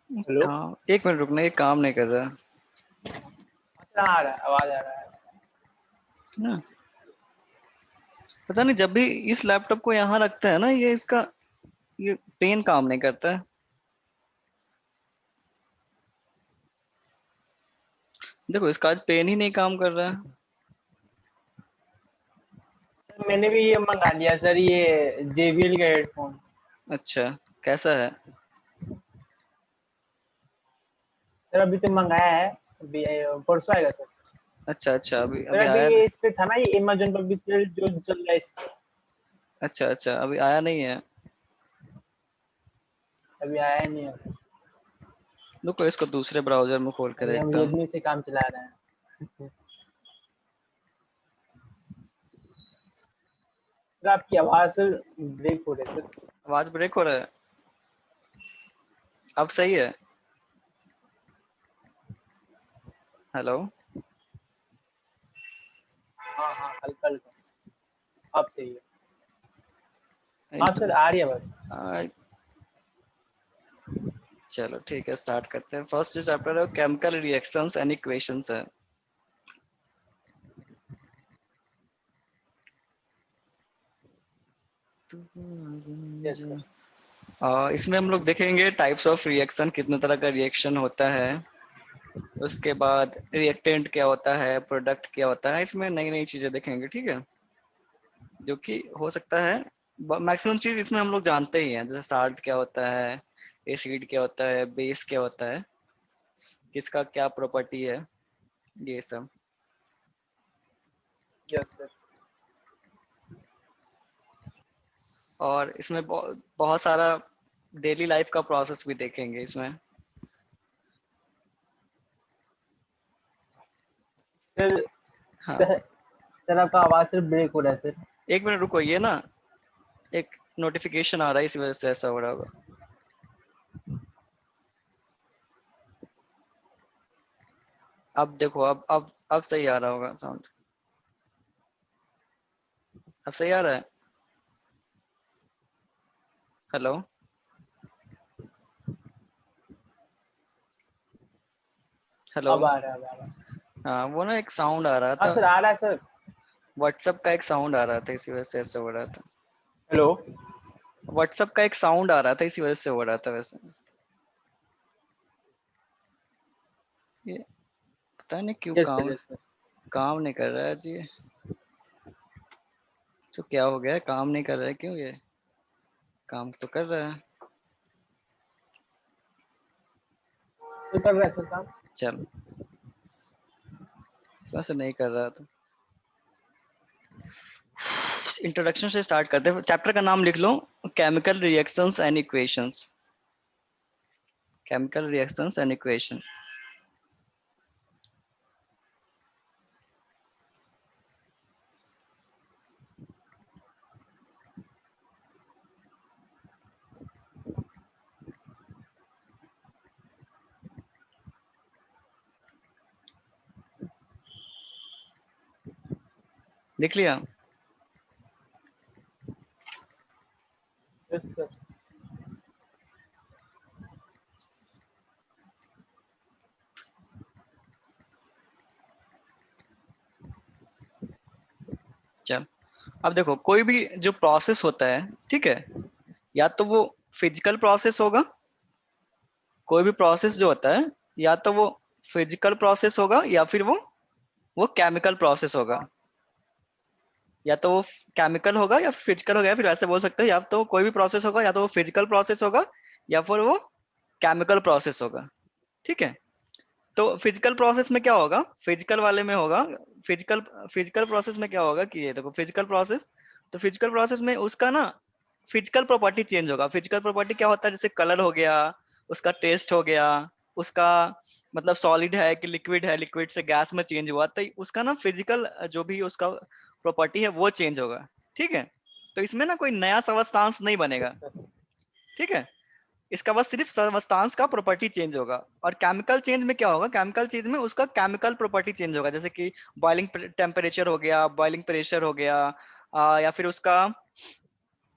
Hello, काम, एक minute रुकना, ये काम नहीं कर रहा आ रहा है, आवाज आ रहा है। ना। पता नहीं, जब भी इस लैपटॉप को यहाँ रखते हैं ना, ये इसका ये पेन काम नहीं करता है। देखो, इसका आज पेन ही नहीं काम कर रहा है। सर मैंने भी ये मंगा लिया सर, ये JBL का हेडफोन। अच्छा, कैसा है? सर अभी तो मंगाया है, अभी परसों आएगा सर। अच्छा अच्छा, अभी सर अभी अभी आया। ये इस पे था ना, ये Amazon पर भी सेल जो चल रहा है इस पे। अच्छा अच्छा, अभी आया नहीं है। अभी आया नहीं है। रुको, इसको दूसरे ब्राउजर में खोल कर अभी हम देखता हूँ। Redmi से काम चला रहे हैं। सर आपकी आवाज सर ब्रेक हो रही है सर। आवाज ब्रेक हो रहा है। अब सही है? हेलो। हाँ हाँ, हल्का हल्का अब सही है। हाँ सर आ रही है बस। आ, चलो ठीक है, स्टार्ट करते हैं। फर्स्ट जो चैप्टर है, केमिकल रिएक्शंस एंड इक्वेशंस है। Yes sir. इसमें हम लोग देखेंगे टाइप्स ऑफ रिएक्शन, कितने तरह का रिएक्शन होता है। उसके बाद रिएक्टेंट क्या होता है, प्रोडक्ट क्या होता है। इसमें नई नई चीजें देखेंगे, ठीक है, जो कि हो सकता है। मैक्सिमम चीज इसमें हम लोग जानते ही हैं, जैसे साल्ट क्या होता है, एसिड क्या होता है, बेस क्या होता है, किसका क्या प्रॉपर्टी है, ये सब। Yes sir. और इसमें बहुत सारा डेली लाइफ का प्रोसेस भी देखेंगे इसमें। सर हाँ, सर सर आपका आवाज सर ब्रेक हो रहा है सर। एक मिनट रुको, ये ना एक नोटिफिकेशन आ रहा है, इस वजह से ऐसा हो रहा होगा। अब देखो, अब सही आ रहा होगा साउंड। अब सही आ रहा है। हेलो। हेलो। अब आ रहा है, अब आ रहा है। हाँ, वो ना एक साउंड आ रहा हाँ था। सर आ रहा है सर। व्हाट्सएप का एक साउंड आ रहा था, इसी वजह से ऐसा हो रहा था। हेलो। व्हाट्सएप का एक साउंड आ रहा था, इसी वजह से हो रहा था वैसे। ये पता नहीं क्यों यस सर, काम यस सर। काम नहीं कर रहा है जी। तो क्या हो गया, काम नहीं कर रहा है क्यों? ये काम तो कर रहा है। तो कर रहा है सर काम। चल, इस वजह से नहीं कर रहा था। इंट्रोडक्शन से स्टार्ट करते हैं। चैप्टर का नाम लिख लो, chemical reactions and equations. Chemical reactions and equation. लिख लिया? Yes sir. चल, अब देखो, कोई भी जो प्रोसेस होता है, ठीक है, या तो वो फिजिकल प्रोसेस होगा। कोई भी प्रोसेस जो होता है, या तो वो फिजिकल प्रोसेस होगा, या फिर वो केमिकल प्रोसेस होगा। या तो वो केमिकल होगा या फिजिकल होगा, या फिर ऐसे बोल सकते हो, या तो कोई भी प्रोसेस होगा, या तो वो फिजिकल प्रोसेस होगा, या फिर वो केमिकल प्रोसेस होगा, ठीक है। तो फिजिकल प्रोसेस में क्या होगा, फिजिकल वाले में होगा, फिजिकल फिजिकल प्रोसेस में क्या होगा कि ये देखो फिजिकल प्रोसेस, तो फिजिकल प्रोसेस में उसका ना फिजिकल प्रॉपर्टी चेंज होगा। फिजिकल प्रॉपर्टी क्या होता है, जैसे कलर हो गया, उसका टेस्ट हो गया, उसका मतलब सॉलिड है कि लिक्विड है, लिक्विड से गैस में चेंज हुआ, तो उसका ना फिजिकल जो भी उसका प्रॉपर्टी है वो चेंज होगा। ठीक है, तो इसमें ना कोई नया सबस्टांस नहीं बनेगा। ठीक है, इसका बस सिर्फ सबस्टांस का प्रॉपर्टी चेंज होगा। और केमिकल चेंज में क्या होगा, केमिकल चेंज में उसका केमिकल प्रॉपर्टी चेंज होगा, जैसे कि बॉइलिंग टेम्परेचर हो गया, बॉइलिंग प्रेशर हो गया, या फिर उसका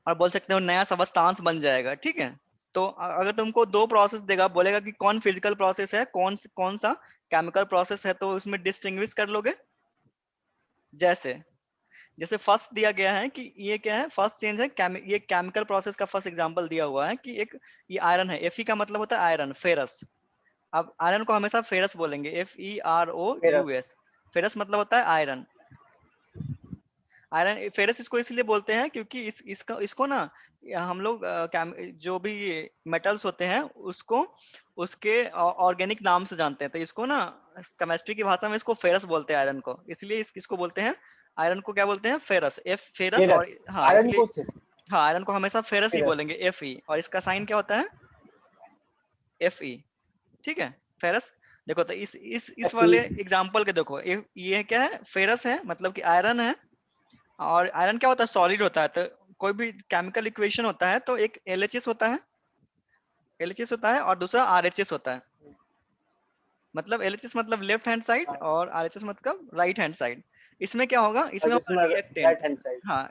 और बोल सकते हो नया सबस्टांस बन जाएगा। ठीक है, तो अगर तुमको दो प्रोसेस देगा, बोलेगा कि कौन फिजिकल प्रोसेस है, कौन कौन सा केमिकल प्रोसेस है, तो उसमें डिस्टिंग्विश कर लोगे। जैसे जैसे फर्स्ट दिया गया है कि ये क्या है, फर्स्ट चेंज है ये केमिकल प्रोसेस का फर्स्ट एग्जांपल दिया हुआ है कि एक ये आयरन है, Fe का मतलब होता है आयरन, फेरस। अब आयरन को हमेशा फेरस बोलेंगे, FEROUS। फेरस मतलब होता है आयरन। आयरन फेरस इसको इसलिए बोलते हैं क्योंकि इसको ना हम लोग जो भी मेटल्स होते हैं उसको उसके ऑर्गेनिक नाम से जानते हैं, तो इसको ना केमिस्ट्री की भाषा में इसको फेरस बोलते हैं आयरन को, इसलिए इसको बोलते हैं आयरन को क्या बोलते हैं, फेरस, फेरस। और फेरस हाँ आयरन इसलिए को सिर्फ हाँ आयरन को हमेशा फेरस ही फेरस। बोलेंगे, Fe, और इसका साइन क्या होता है, Fe। ठीक है, फेरस। देखो तो इस Fe वाले एग्जाम्पल के देखो, ये क्या है, फेरस है, मतलब कि आयरन है। और आयरन क्या होता है, सॉलिड होता है, तो कोई भी केमिकल इक्वेशन होता है तो एक LHS होता है, LHS होता है, और दूसरा RHS होता है। मतलब LHS मतलब लेफ्ट हैंड साइड, हाँ, और RHS मतलब राइट हैंड साइड। इसमें क्या होगा, और इसमें होगा जिसमें रिएक्टेंट। Right hand side. हाँ,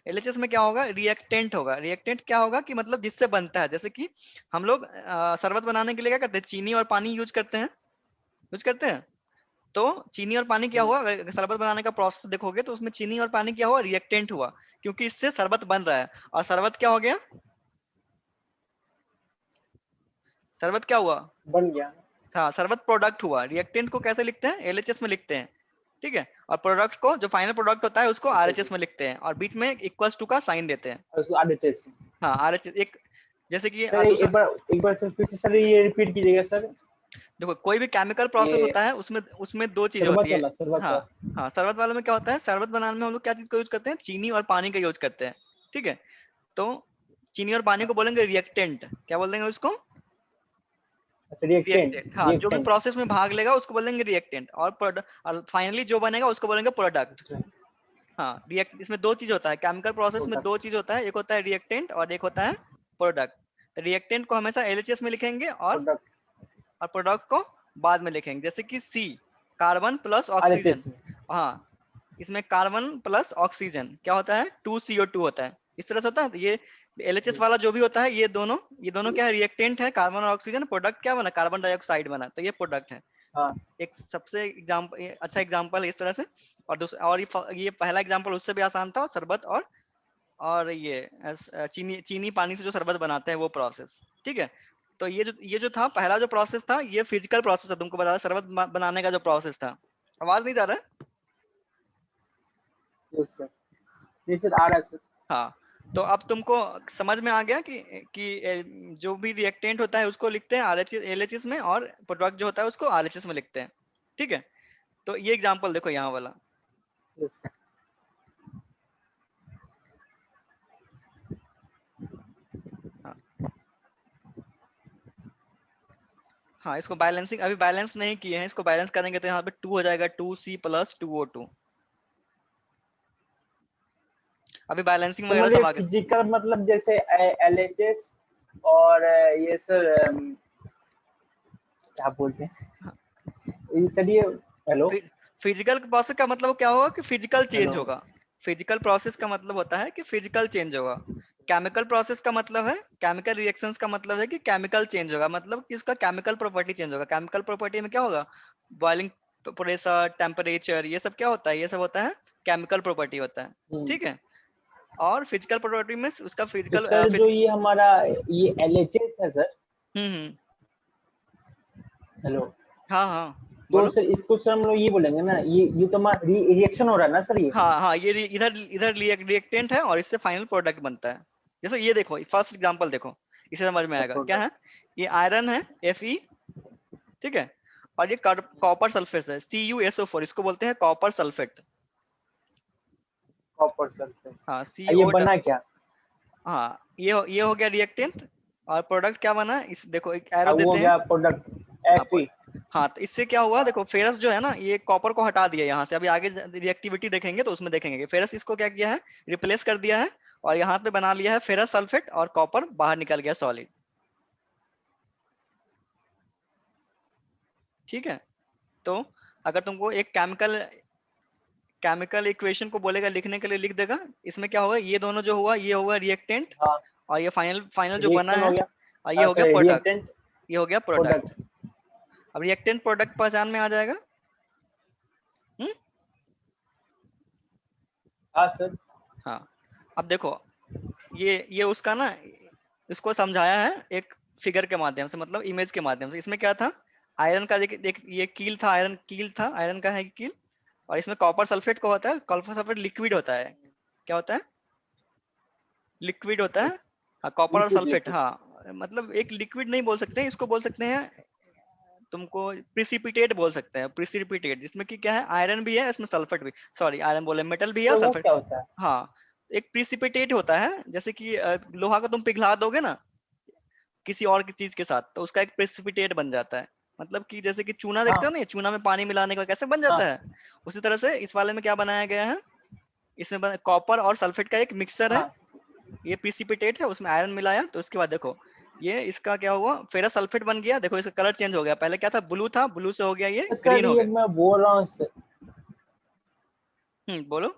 LHS में क्या होगा, रिएक्टेंट होगा। रिएक्टेंट क्या होगा कि मतलब जिससे बनता है, जैसे कि हम लोग शरबत बनाने के लिए क्या करते हैं, चीनी और पानी यूज करते हैं, यूज करते हैं। तो चीनी और पानी क्या हुआ, अगर शरबत बनाने का प्रोसेस देखोगे तो उसमें चीनी और पानी क्या हुआ, रिएक्टेंट हुआ, क्योंकि इससे शरबत बन रहा है। और शरबत क्या हो गया, शरबत क्या हुआ, बन गया। हाँ शरबत प्रोडक्ट हुआ। रिएक्टेंट को कैसे लिखते हैं, LHS में लिखते हैं। ठीक है, और प्रोडक्ट को, जो फाइनल प्रोडक्ट होता है, उसको अच्छा अच्छा। RHS में लिखते हैं, और बीच में इक्वल्स टू का साइन देते हैं। और उसको आधे चेस। हाँ RHS एक, जैसे कि सर दूसरा, एक बार सर फिर से सर ये रिपीट कीजिएगा सर। देखो कोई भी केमिकल प्रोसेस ये होता है उसमें उसमें दो चीजें शरबत होती है। वाला शरबत हाँ का। हाँ, शरबत वाले में क्या होता है, शरबत बनाने में हम लोग क्या चीज का यूज करते हैं, चीनी और पानी का यूज करते हैं। ठीक है, तो चीनी और पानी को बोलेंगे रिएक्टेंट, क्या बोल देंगे उसको, अच्छा रिएक्टेंट रिएक्टेंट। हाँ, जो भी रिएक्टेंट। प्रोसेस में भाग लेगा उसको बोलेंगे रिएक्टेंट, और फाइनली जो बनेगा उसको बोलेंगे प्रोडक्ट। अच्छा हाँ, रिएक्ट इसमें दो चीज होता है, केमिकल प्रोसेस में दो प्रोडक्ट। चीज होता है, एक होता है रिएक्टेंट और एक होता है प्रोडक्ट। रिएक्टेंट को हमेशा LHS में लिखेंगे, प्रोडक्ट और प्रोडक्ट को बाद में लिखेंगे, जैसे कि C, carbon plus oxygen. RHS. हाँ, इसमें कार्बन प्लस ऑक्सीजन क्या होता है, 2CO2 होता है, इस तरह से होता है। तो ये LHS वाला जो भी होता है, ये दोनों क्या है, रिएक्टेंट है, कार्बन और ऑक्सीजन। प्रोडक्ट क्या बना, कार्बन डाइऑक्साइड बना, तो ये प्रोडक्ट है। हाँ एक सबसे एग्जाम्पल, अच्छा एग्जाम्पल है इस तरह से। और दूसरा, और ये पहला एग्जाम्पल उससे भी आसान था, शरबत और ये चीनी चीनी पानी से जो शरबत बनाते हैं वो प्रोसेस। ठीक है, तो ये जो था पहला जो प्रोसेस था, ये फिजिकल प्रोसेस है, तुमको बताया शरबत बनाने का जो प्रोसेस था। आवाज नहीं जा रहा है, यस सर। जी सर आ रहा है सर। हाँ। तो अब तुमको समझ में आ गया जो भी रिएक्टेंट होता है उसको लिखते हैं LHS में, और प्रोडक्ट जो होता है उसको RHS में लिखते हैं। ठीक है, तो ये एग्जाम्पल देखो यहाँ वाला। Yes sir. हाँ हाँ, इसको बैलेंसिंग अभी बैलेंस नहीं किए हैं, इसको बैलेंस करेंगे तो यहाँ पे 2 हो जाएगा, 2C प्लस 2O2। अभी बैलेंसिंग तो वगैरह मतलब सब आगे। फिजिकल मतलब जैसे एलएचएस और ये सर क्या बोलते हैं ये सर ये। हेलो फिजिकल प्रोसेस का मतलब क्या होगा कि फिजिकल चेंज हेलो। होगा। फिजिकल प्रोसेस का मतलब होता है कि फिजिकल चेंज होगा। केमिकल प्रोसेस का मतलब है, केमिकल रिएक्शंस का मतलब है कि केमिकल चेंज होगा, मतलब कि उसका केमिकल प्रॉपर्टी चेंज होगा। केमिकल प्रॉपर्टी में क्या होगा, बॉइलिंग प्रेशर, टेम्परेचर, ये सब क्या होता है, ये सब होता है केमिकल प्रॉपर्टी होता है। ठीक है, और फिजिकल प्रॉपर्टी में उसका तो फिजिकल सर जो ये हमारा ये एलएचएस है सर। हम्म। हेलो। हाँ हाँ, तो बोलो। सर इसको सर हम लोग ये बोलेंगे ना ये तो हमारा रिएक्शन हो रहा है ना सर ये। हाँ हाँ, ये इधर इधर रिएक्टेंट है और इससे फाइनल प्रोडक्ट बनता है। जैसे ये देखो, फर्स्ट एग्जांपल देखो, इसे समझ में आएगा क्या है। प्रोडक्ट। ये आयरन है, Fe। ठीक है, और ये कॉपर सल्फेट है, CuSO4, इसको बोलते हैं कॉपर सल्फेट। Copper sulphate. हाँ ये CO, बना क्या? हाँ ये हो गया रिएक्टेंट। और प्रोडक्ट क्या बना, इस देखो एक एरो वो हो देते हैं। गया प्रोडक्ट हाँ Fe। हाँ, तो इससे क्या हुआ, देखो फेरस जो है ना, ये कॉपर को हटा दिया यहाँ से। अभी आगे रिएक्टिविटी देखेंगे तो उसमें देखेंगे कि फेरस इसको क्या किया है, रिप्लेस कर दिया है, और यहाँ पे बना लिया है फेरस सल्फेट, और कॉपर बाहर निकल गया सॉलिड। ठीक है, तो अगर तुमको एक केमिकल इक्वेशन को बोलेगा लिखने के लिए, लिख देगा। इसमें क्या होगा, ये दोनों जो हुआ ये होगा रिएक्टेंट, हाँ, और ये फाइनल फाइनल जो बना रिएक्शन हो है, गया। और ये हो गया सॉरी, प्रोडक्ट। रिएक्टेंट ये हो गया प्रोडक्ट। प्रोडक्ट। अब रिएक्टेंट प्रोडक्ट पहचान में आ जाएगा। हम्म। हाँ सर। हाँ, अब देखो ये उसका ना, इसको समझाया है एक फिगर के माध्यम से, मतलब इमेज के माध्यम से। इसमें क्या था, आयरन का एक ये कील था, आयरन कील था, आयरन का है कील। और इसमें कॉपर सल्फेट को होता है, कॉपर सल्फेट लिक्विड होता है। क्या होता है, लिक्विड होता है। हाँ, कॉपर और लिक्विड सल्फेट, लिक्विड। हाँ मतलब एक लिक्विड नहीं बोल सकते, इसको बोल सकते हैं, तुमको प्रिसिपिटेट बोल सकते हैं, प्रिसिपिटेट, जिसमें कि क्या है, आयरन भी है इसमें, सल्फेट भी, सॉरी आयरन बोले, मेटल भी है और तो वो सल्फेट। क्या होता है? हाँ, एक प्रिसिपिटेट होता है, जैसे कि लोहा को तुम पिघला दोगे ना किसी और की चीज के साथ, तो उसका एक प्रेसिपिटेट बन जाता है। मतलब कि जैसे कि चूना देखते हो हाँ ना, ये चूना में पानी मिलाने का कैसे बन जाता हाँ है, उसी तरह से इस वाले में क्या बनाया गया है, इसमें कॉपर और सल्फेट का एक मिक्सचर है। हाँ। ये प्रिसिपिटेट है, उसमें आयरन मिलाया, तो उसके बाद देखो ये इसका क्या हुआ, फेरस सल्फेट बन गया। देखो इसका कलर चेंज हो गया, पहले क्या था, ब्लू था, ब्लू से हो गया ये तो ग्रीन सर हो ये गया। मैं बोल रहा हूँ सर, बोलो।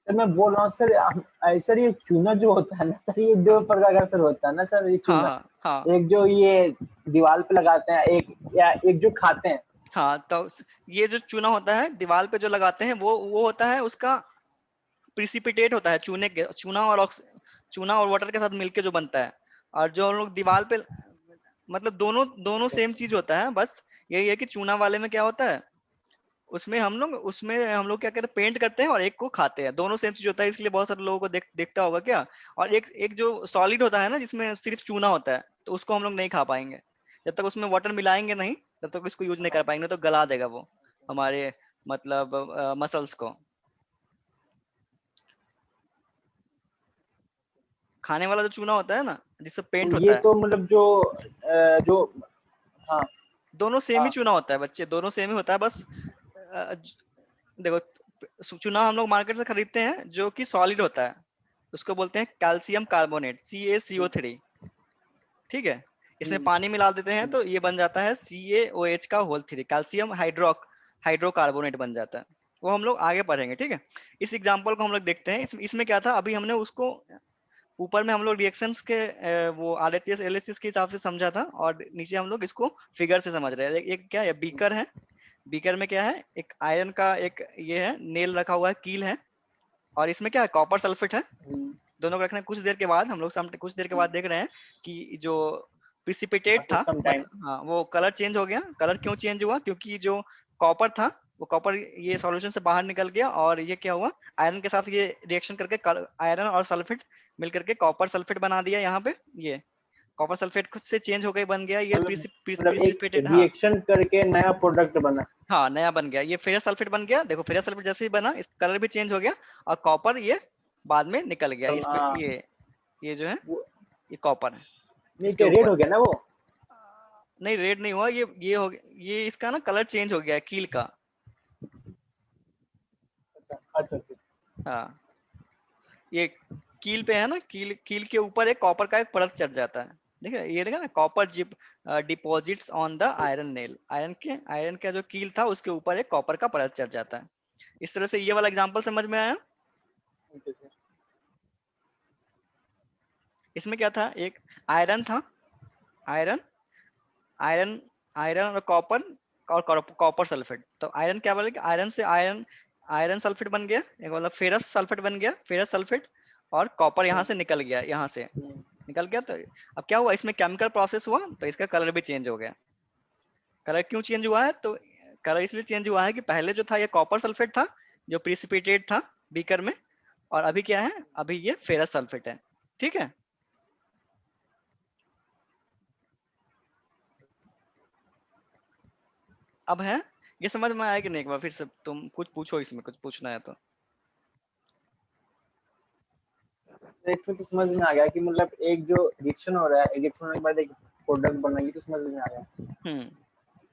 सर मैं बोल रहा हूँ सर, सर ये चूना जो होता है ना सर, ये दो हाँ प्रकार का सर होता है ना सर, ये हाँ चूना। हाँ हाँ एक जो ये दीवार पे लगाते हैं, एक या एक जो खाते हैं। हाँ, तो ये जो चूना होता है दीवार पे जो लगाते हैं, वो होता है उसका प्रिसिपिटेट होता है, चूना और वाटर के साथ मिलके जो बनता है। और जो हम लोग दीवार पे, मतलब दोनों दोनों सेम चीज होता है, बस यही है कि चूना वाले में क्या होता है, उसमें हम लोग क्या करते हैं, पेंट करते हैं, और एक को खाते हैं। दोनों सेम चीज होता है, इसलिए बहुत सारे लोगों को देखता होगा क्या। और एक एक जो सॉलिड होता है ना, जिसमें सिर्फ चूना होता है, तो उसको हम लोग नहीं खा पाएंगे जब तक उसमें वाटर मिलाएंगे नहीं, तब तक इसको यूज नहीं कर पाएंगे, तो गला देगा वो हमारे, मतलब मसल्स को। खाने वाला जो चूना होता है ना, जिससे तो पेंट होता ये है, तो मतलब जो जो हाँ दोनों सेम ही हाँ चूना होता है बच्चे, दोनों सेम ही होता है, बस देखो चूना हम लोग मार्केट से खरीदते हैं जो कि सॉलिड होता है, उसको बोलते हैं कैल्शियम कार्बोनेट, CaCO3। ठीक है, इसमें हम्म, पानी मिला देते हैं हम्म, तो ये बन जाता है CaOH का होल 3, कैल्शियम हाइड्रोकार्बोनेट बन जाता है। वो हम लोग आगे पढ़ेंगे, ठीक है। इस एग्जांपल को हम लोग देखते हैं। इसमें क्या था, अभी हमने उसको ऊपर में हम लोग रिएक्शंस के वो RHS LHS के हिसाब से समझा था, और नीचे हम लोग इसको फिगर से समझ रहे हैं। एक क्या है, बीकर है, बीकर में क्या है, एक आयरन का एक ये है, नेल रखा हुआ है, कील है, और इसमें क्या है, कॉपर सल्फेट है। हम्म, दोनों को रखना है। कुछ देर के बाद हम लोग सामने, कुछ देर के बाद देख रहे हैं कि जो प्रिसिपिटेट आफ्टर था, सम टाइम। मतलब हाँ, वो कलर चेंज हो गया। कलर क्यों चेंज हुआ, क्योंकि जो कॉपर था, वो कॉपर ये सॉल्यूशन से बाहर निकल गया, और ये क्या हुआ, आयरन के साथ ये रिएक्शन करके आयरन और सल्फेट मिल करके कॉपर सल्फेट बना दिया। यहाँ पे ये कॉपर सल्फेट खुद से चेंज हो गई, बन गया ये मतलब एक प्रिसिपिटेट। हाँ रिएक्शन करके नया प्रोडक्ट बना। हाँ, नया बन गया, ये फेरस सल्फेट बन गया। देखो फेरस सल्फेट जैसे ही बना, इस कलर भी चेंज हो गया, और कॉपर ये बाद में निकल गया तो इस पे, ये जो है, वो ये कॉपर है नहीं, इसके क्या रेड ऊपर। हो गया ना वो? नहीं रेड नहीं हुआ, ये हो गया, ये इसका ना कलर चेंज हो गया है कील का। अच्छा अच्छा अच्छा। हाँ, ये कील पे है ना, कील कील के ऊपर एक कॉपर का एक परत चढ़ जाता है। देखिए ये देखा ना, copper zip deposits on the iron nail, iron का जो कील था उसके ऊपर एक कॉपर का परत चढ़ जाता है। इस तरह से ये वाला एग्जांपल समझ में आया। Okay sir. इसमें क्या था, एक आयरन था, आयरन आयरन आयरन और कॉपर, और कॉपर सल्फेट। तो आयरन क्या बोले, आयरन से आयरन आयरन सल्फेट बन गया, एक मतलब फेरस सल्फेट बन गया, फेरस सल्फेट। और कॉपर यहाँ से निकल गया, यहाँ से हम्म, निकल गया। तो अब क्या हुआ, इसमें केमिकल प्रोसेस हुआ, तो इसका कलर भी चेंज हो गया। कलर क्यों चेंज हुआ है, तो कलर इसलिए चेंज हुआ है कि पहले जो था ये कॉपर सल्फेट था, जो प्रिसिपिटेट था बीकर में, और अभी क्या है, अभी ये फेरस सल्फेट है। ठीक है, अब है, ये समझ में आया कि नहीं? एक बार फिर से तुम कुछ पूछो, इसमें कुछ पूछना है तो। तो इसमें तो समझ में आ गया कि मतलब एक जो रिएक्शन हो रहा है, रिएक्शन होने के बाद एक प्रोडक्ट बनेगी, तो समझ में आ गया।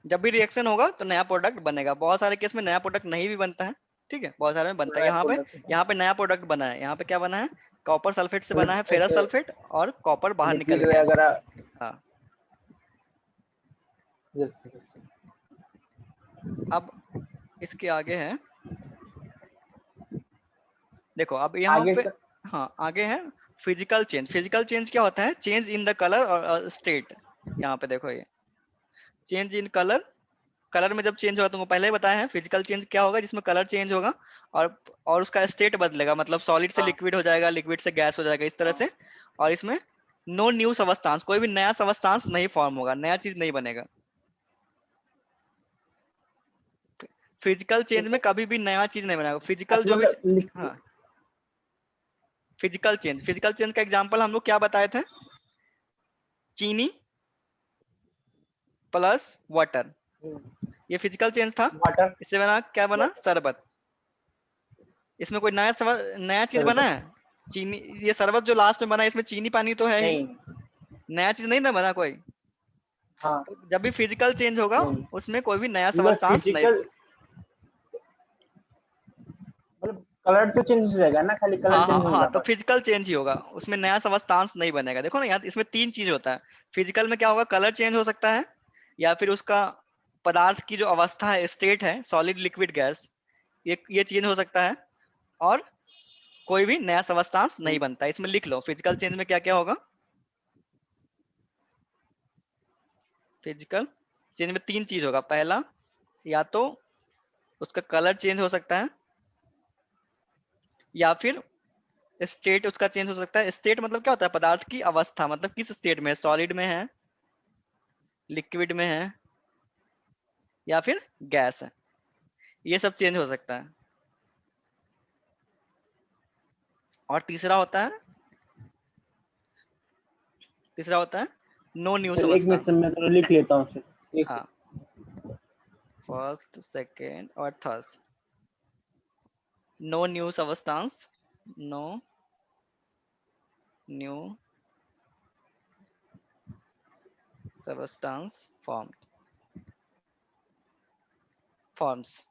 जब भी रिएक्शन होगा तो नया प्रोडक्ट बनेगा। बहुत सारे केस में नया प्रोडक्ट नहीं भी बनता है, ठीक है, बहुत सारे में बनता है। नया प्रोडक्ट यहाँ पे नया प्रोडक्ट बना है। यहाँ पे क्या बना है? कॉपर सल्फेट से बना है मतलब फेरस ऐसे सल्फेट, और कॉपर बाहर निकल लिक्विड गया है। वगैरह। हाँ। जैसे अब इसके आगे है, देखो अब यहाँ आगे पे। का। हाँ, आगे है फिजिकल चेंज। फिजिकल चेंज क्या होता है? चेंज इन द कलर और स्टेट। यहाँ पे देखो, ये चेंज इन कलर, कलर में जब चेंज होगा, तुमको पहले ही बताया है फिजिकल चेंज क्या होगा, जिसमें कलर चेंज होगा और उसका स्टेट बदलेगा, मतलब सॉलिड से हाँ लिक्विड हो जाएगा, लिक्विड से गैस हो जाएगा, इस तरह हाँ। से। और इसमें नो न्यू सबस्टांस, कोई भी नया सबस्टांस नहीं फॉर्म होगा, नया चीज नहीं बनेगा। फिजिकल चेंज में मतलब कभी भी नया चीज नहीं बनेगा, फिजिकल अच्छा, जो भी। मतलब हाँ, फिजिकल चेंज, फिजिकल चेंज का एग्जांपल हम लोग क्या बताए थे? चीनी प्लस वाटर, ये फिजिकल चेंज था। वाटर। इससे बना क्या? बना वाटर शरबत। इसमें कोई नया चीज बना शरबत। है? चीनी, ये शरबत जो लास्ट में बना है, इसमें चीनी पानी तो है ही, नहीं। नया चीज नहीं ना बना कोई। हाँ। तो जब भी फिजिकल चेंज होगा, नहीं, उसमें कोई भी नया मतलब सबस्टांस नहीं। फिजिकल, मतलब कलर तो चेंज हो जाएगा ना, खाली कलर हाँ हाँ चेंज हाँ, होगा तो बस। फिजिकल चेंज ही होगा, उसमें नया सबस्टांस नहीं बनेगा। देखो ना, यहाँ इसमें तीन चीज होता है। फिजिकल में क्या होगा? कलर चेंज हो सकता है, या फिर उसका पदार्थ की जो अवस्था है, स्टेट है, सॉलिड लिक्विड गैस, ये चेंज हो सकता है। और कोई भी नया सबस्टांस नहीं बनता। इसमें लिख लो फिजिकल चेंज में क्या क्या होगा। फिजिकल चेंज में तीन चीज होगा। पहला, या तो उसका कलर चेंज हो सकता है, या फिर स्टेट उसका चेंज हो सकता है। स्टेट मतलब क्या होता है? पदार्थ की अवस्था, मतलब किस स्टेट में है, सॉलिड में है, लिक्विड में है, या फिर गैस है, ये सब चेंज हो सकता है। और तीसरा होता है नो न्यू फिर एक मिनट, सबस्टांस। मैं थोड़ा लिख लेता हूँ फिर एक हाँ, फर्स्ट सेकेंड और third, no new substance, no new substance forms.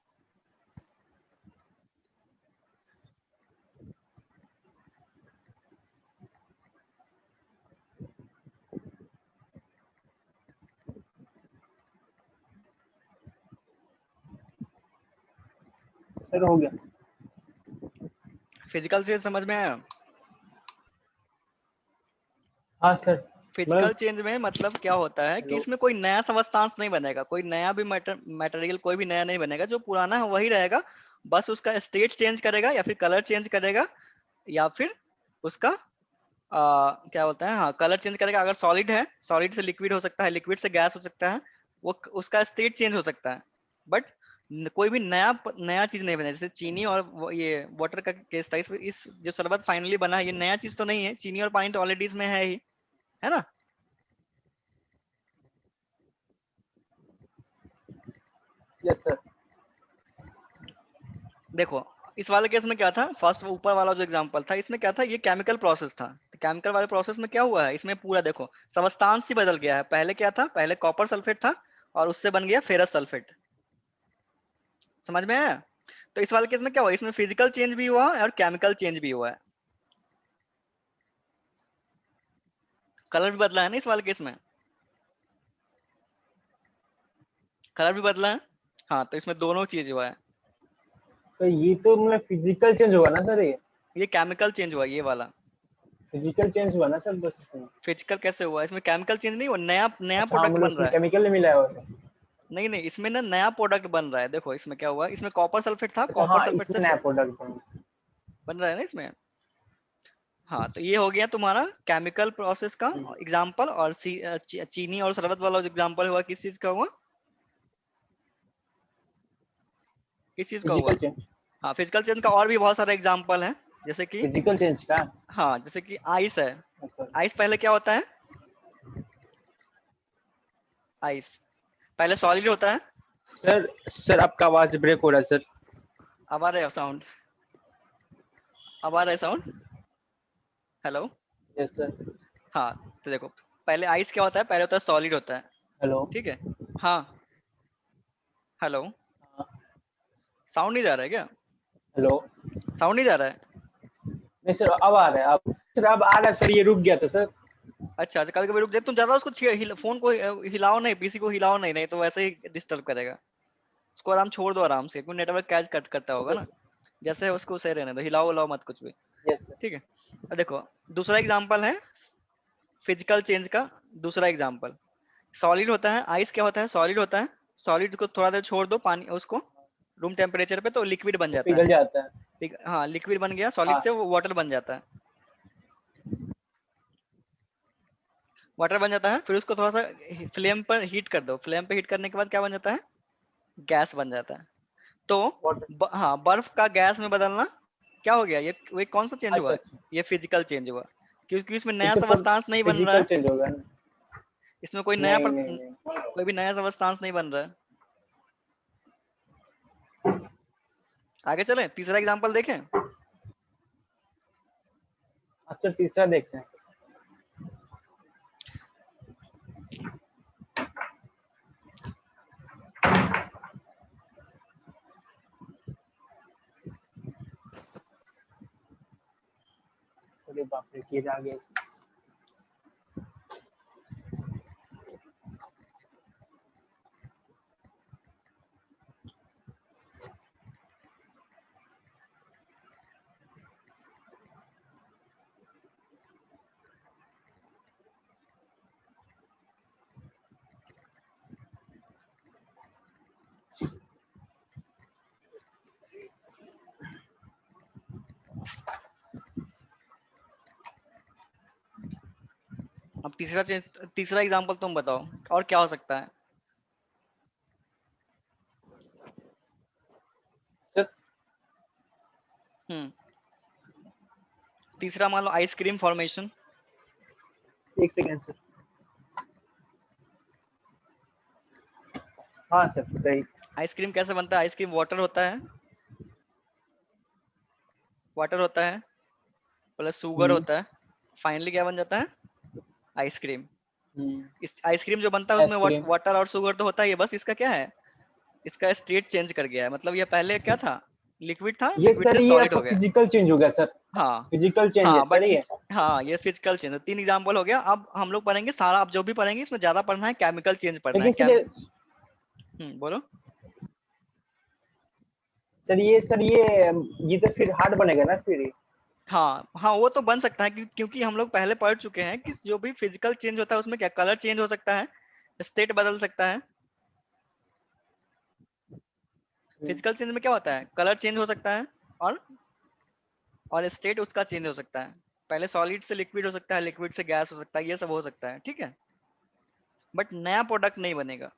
Sir हो गया। फिजिकल चेंज समझ में आया? हाँ सर। फिजिकल मतलब चेंज में मतलब क्या होता है कि हेलो। इसमें कोई नया सबस्टांस नहीं बनेगा, कोई नया भी मटेरियल कोई भी नया नहीं बनेगा, जो पुराना है वही रहेगा। बस उसका स्टेट चेंज करेगा, या फिर कलर चेंज करेगा, या फिर उसका क्या बोलते हैं, हाँ, कलर चेंज करेगा। अगर सॉलिड है, सॉलिड से लिक्विड हो सकता है, लिक्विड से गैस हो सकता है, वो उसका स्टेट चेंज हो सकता है। बट कोई भी नया चीज नहीं बना। जैसे चीनी और ये वाटर का केस था, इस जो शरबत फाइनली बना है, ये नया चीज तो नहीं है, चीनी और पानी तो ऑलरेडी इसमें है ही, है ना? Yes sir. देखो, इस वाले केस में क्या था, फर्स्ट ऊपर वाला जो एग्जांपल था, इसमें क्या था, ये केमिकल प्रोसेस था। तो केमिकल वाले प्रोसेस में क्या हुआ है, इसमें पूरा देखो सबस्टांस ही बदल गया है। पहले क्या था? पहले कॉपर सल्फेट था, और उससे बन गया फेरस सल्फेट। समझ में आया? तो इस वाले केस में क्या हुआ, इसमें फिजिकल चेंज भी हुआ है और केमिकल चेंज भी हुआ है। कलर भी बदला है ना इस वाले केस में, कलर भी बदला है। हाँ, तो इसमें दोनों चीज हुआ है। सर ये तो मतलब फिजिकल चेंज होगा ना सर, ये ये केमिकल चेंज हुआ, ये वाला। फिजिकल चेंज हुआ ना सर बस इसमें। फिजिकल कैसे हुआ? इसमें केमिकल चेंज नहीं हुआ, नया नया अच्छा हाँ, प्रोडक्ट मतलब बन रहा उसमें है। केमिकल नहीं मिला है वो। नहीं नहीं, इसमें ना नया प्रोडक्ट बन रहा है। देखो इसमें क्या हुआ, इसमें कॉपर सल्फेट था, अच्छा कॉपर हाँ, सल्फेट से इसमें नया प्रोडक्ट बना। बन रहा है ना इसमें। हाँ, तो ये हो गया तुम्हारा केमिकल प्रोसेस का एग्जांपल। और चीनी और शरबत वाला जो एग्जांपल हुआ, किस चीज का हुआ, किस चीज का हुआ? Physical change. हाँ, फिजिकल चेंज का और भी बहुत सारे एग्जांपल है, जैसे कि, फिजिकल चेंज का। हाँ, जैसे कि आइस है। अच्छा। आइस पहले क्या होता है? आइस पहले सॉलिड होता है, सर आपका आवाज ब्रेक हो रहा है सर। अब आ रहा है साउंड? अब आ रहा है साउंड? हेलो? Yes sir. हाँ, तो देखो, पहले आइस क्या होता है? पहले होता है सॉलिड होता है, हेलो। ठीक है? हाँ, हेलो? हाँ, साउंड नहीं जा रहा है क्या? हेलो। साउंड नहीं जा रहा है? नहीं सर अब आ रहा है, अब सर अब आ रहा है सर, ये रुक गया था सर। अच्छा, कभी कभी रुक जाए। तुम ज्यादा उसको फोन को हिलाओ नहीं, पीसी को हिलाओ नहीं, नहीं तो वैसे ही डिस्टर्ब करेगा। उसको आराम छोड़ दो, आराम से, कोई नेटवर्क कैच कट करता होगा ना। जैसे है उसको सही रहने दो, हिलाओ हिलाओ मत कुछ भी। Yes sir. ठीक है, अब देखो, दूसरा एग्जाम्पल है फिजिकल चेंज का। दूसरा एग्जाम्पल, सॉलिड होता है आइस। क्या होता है? सॉलिड होता है। सॉलिड को थोड़ा देर छोड़ दो पानी उसको रूम टेम्परेचर पे, तो लिक्विड बन वो जाता है। पिघल जाता है। ठीक, हाँ, लिक्विड बन गया, सॉलिड हाँ। से वो वाटर बन जाता है। वाटर बन जाता है, फिर उसको थोड़ा सा फ्लेम पर हीट कर दो। फ्लेम पे हीट करने के बाद क्या बन जाता है? गैस बन जाता है। तो वाटर। हाँ, बर्फ का गैस में बदलना क्या हो गया? ये कौन सा चेंज अच्छा हुआ? अच्छा। ये फिजिकल चेंज हुआ, क्योंकि इसमें नया इससे सबस्टांस नहीं बन रहा फिजिकल है। चेंज होगा ना? इसमें कोई नहीं नहीं नहीं। कोई भी नया सबस्टांस नहीं बन रहा है। आगे चलें, तीसरा एग्जांपल देखें। अच्छा तीसरा देखते हैं। अरे बाप रे, केस आ गया इसमें। अब तीसरा एग्जांपल तुम बताओ, और क्या हो सकता है? सर हम्म तीसरा मान लो आइसक्रीम फॉर्मेशन। एक सेकेंड सर। हाँ सर बताइए। आइसक्रीम कैसे बनता है? आइसक्रीम वाटर होता है, वाटर होता है प्लस शुगर हम्म होता है, फाइनली क्या बन जाता है? आइसक्रीम। हम्म। इस आइसक्रीम जो बनता है उसमें आइसक्रीम। वाटर और शुगर तो होता ही है, बस इसका क्या है? इसका स्टेट चेंज कर गया है। मतलब ये पहले क्या था? लिक्विड था, ये लिक्विड सर से ये सॉलिड आपका हो गया। फिजिकल चेंज हो गया सर। हाँ, फिजिकल चेंज है हाँ, सर बट ये। इस हाँ, ये फिजिकल चेंज है। 3 एग्जांपल हो गया। अब हम लोग पढ़ेंगे सारा। अब जो भी पढ़ेंगे इसमें ज्यादा पढ़ना है, केमिकल चेंज पढ़ना है। लेकिन सर बोलो। ये तो फिर हार्ड बनेगा ना फिर ये। हाँ, हाँ, वो तो बन सकता है, क्योंकि हम लोग पहले पढ़ चुके हैं कि जो भी फिजिकल चेंज होता है उसमें क्या कलर चेंज हो सकता है, स्टेट बदल सकता है। हम्म, फिजिकल चेंज में क्या होता है? कलर चेंज हो सकता है, और स्टेट उसका चेंज हो सकता है। पहले सॉलिड से लिक्विड हो सकता है, लिक्विड से गैस हो सकता है, ये सब हो सकता है, ठीक है? बट नया प्रोडक्ट नहीं बनेगा।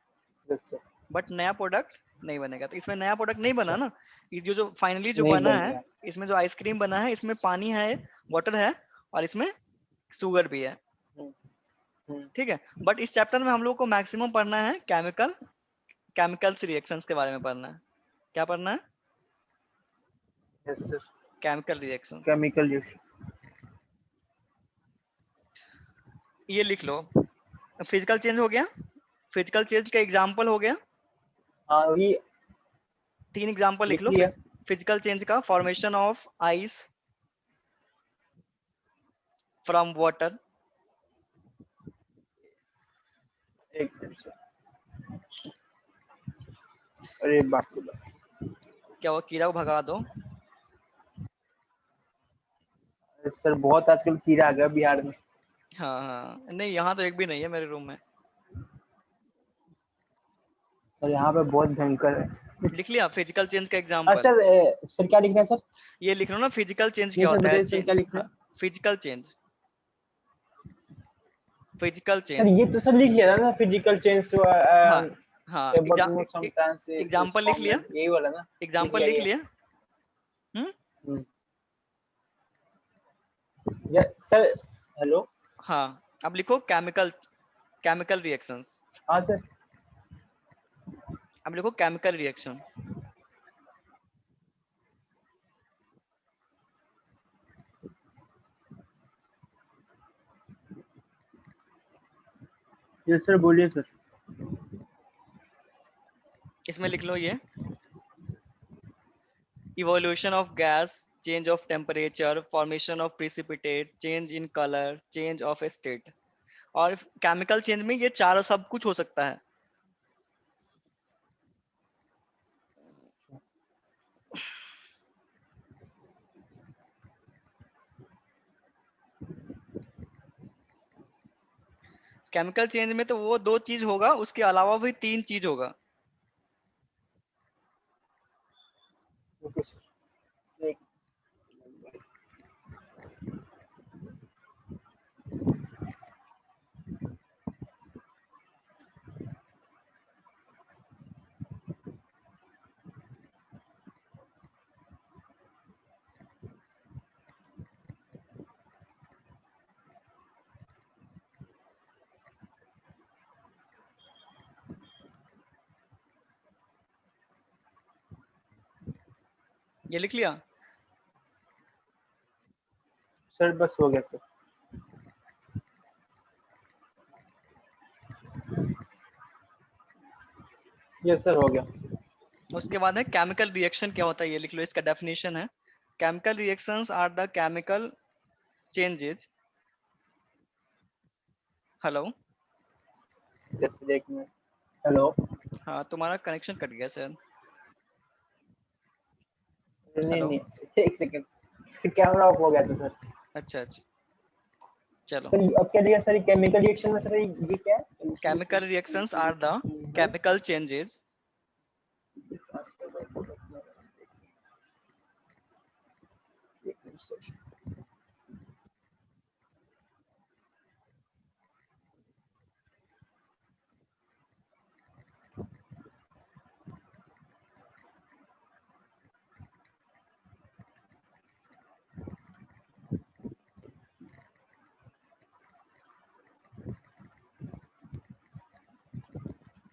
Yes sir. बट नया प्रोडक्ट नहीं बनेगा, तो इसमें नया प्रोडक्ट नहीं बना अच्छा ना। ये जो फाइनली जो नहीं बना है, बनेगा। इसमें जो आइसक्रीम बना है, इसमें पानी है, वाटर है, और इसमें शुगर भी है, हम्म हम्म। ठीक है? बट इस चैप्टर में हम लोग को मैक्सिमम पढ़ना है केमिकल्स रिएक्शंस के बारे में पढ़ना है। क्या पढ़ना है? Yes sir. Chemical reaction. Chemical reaction. ये लिख लो। फिजिकल चेंज हो गया, फिजिकल चेंज का एग्जाम्पल हो गया। हाँ ये 3 एग्जाम्पल लिख लिख लो लिया। फिजिकल चेंज का। Formation of ice from water. एक मिनट सर। अरे बाप रे बाप। क्या वो कीड़ा को भगा दो। अरे सर बहुत आजकल कीड़ा आ गया बिहार में। हाँ, हाँ, नहीं, यहाँ तो एक भी नहीं है मेरे रूम में। सर यहाँ पे बहुत भयंकर है। लिख लिया फिजिकल चेंज का हाँ एग्जाम्पल। सर सर क्या लिखना है सर? ये लिख लो ना, फिजिकल चेंज नहीं क्या सर होता है? बताइए सर क्या लिखना हाँ, है? Physical change, physical sir change. ये तो सर लिख लिया था ना, फिजिकल चेंज हाँ, हाँ, but know sometimes is example लिख लिया, कॉमन, यही वाला ना? लिख एग्जाम्पल लिया लिख ये। लिया। हम्म हम्म। Sir hello. हाँ, अब लिखो केमिकल केमिकल रिएक्शंस। हाँ सर। अब देखो केमिकल रिएक्शन, यस सर, बोलिए सर। इसमें लिख लो ये evolution of gas, change of temperature, formation of precipitate, change in color, change of state। और केमिकल चेंज में ये चारों सब कुछ हो सकता है। केमिकल चेंज में तो वो 2 चीज होगा, उसके अलावा भी 3 चीज होगा। ओके सर, एक ये लिख लिया? सर, बस हो गया सर। यस सर, हो गया। उसके बाद है केमिकल रिएक्शन क्या होता है, ये लिख लो, इसका डेफिनेशन है chemical reactions are the chemical changes. Hello? Yes sir, एक मिनट। हेलो। हाँ, तुम्हारा कनेक्शन कट गया सर। नहीं हेलो? नहीं, एक सेकंड, कैमरा ऑफ हो गया था सर। अच्छा अच्छा, चलो। सर अब क्या दिया सर, केमिकल रिएक्शन में सर, ये क्या है? Chemical reactions are the chemical changes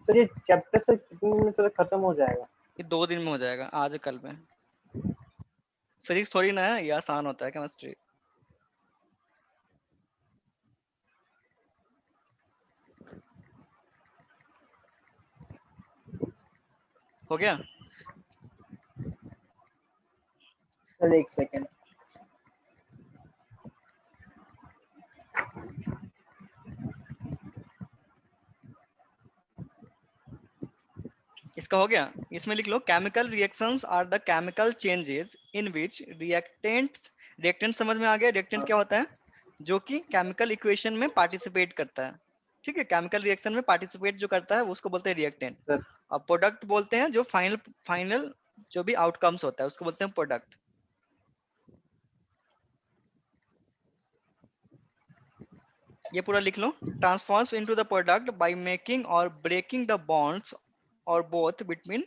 sir ये चैप्टर सर कितने दिन में सर खत्म हो जाएगा? ये 2 दिन में हो जाएगा, आज कल में। फिजिक्स थोड़ी ना है, ये आसान होता है केमिस्ट्री। हो गया? सर एक सेकंड। इसका हो गया? इसमें लिख लो chemical reactions are the chemical changes in which reactants. Reactant समझ में आ गया? रिएक्टेंट क्या होता है? जो कि केमिकल इक्वेशन में पार्टिसिपेट करता है। ठीक है, केमिकल रिएक्शन में पार्टिसिपेट जो करता है उसको बोलते हैं रिएक्टेंट। सर और प्रोडक्ट बोलते हैं जो फाइनल फाइनल जो भी आउटकम्स होता है उसको बोलते हैं प्रोडक्ट। ये पूरा लिख लो। Transforms into the product by making और ब्रेकिंग द बॉन्ड्स और both between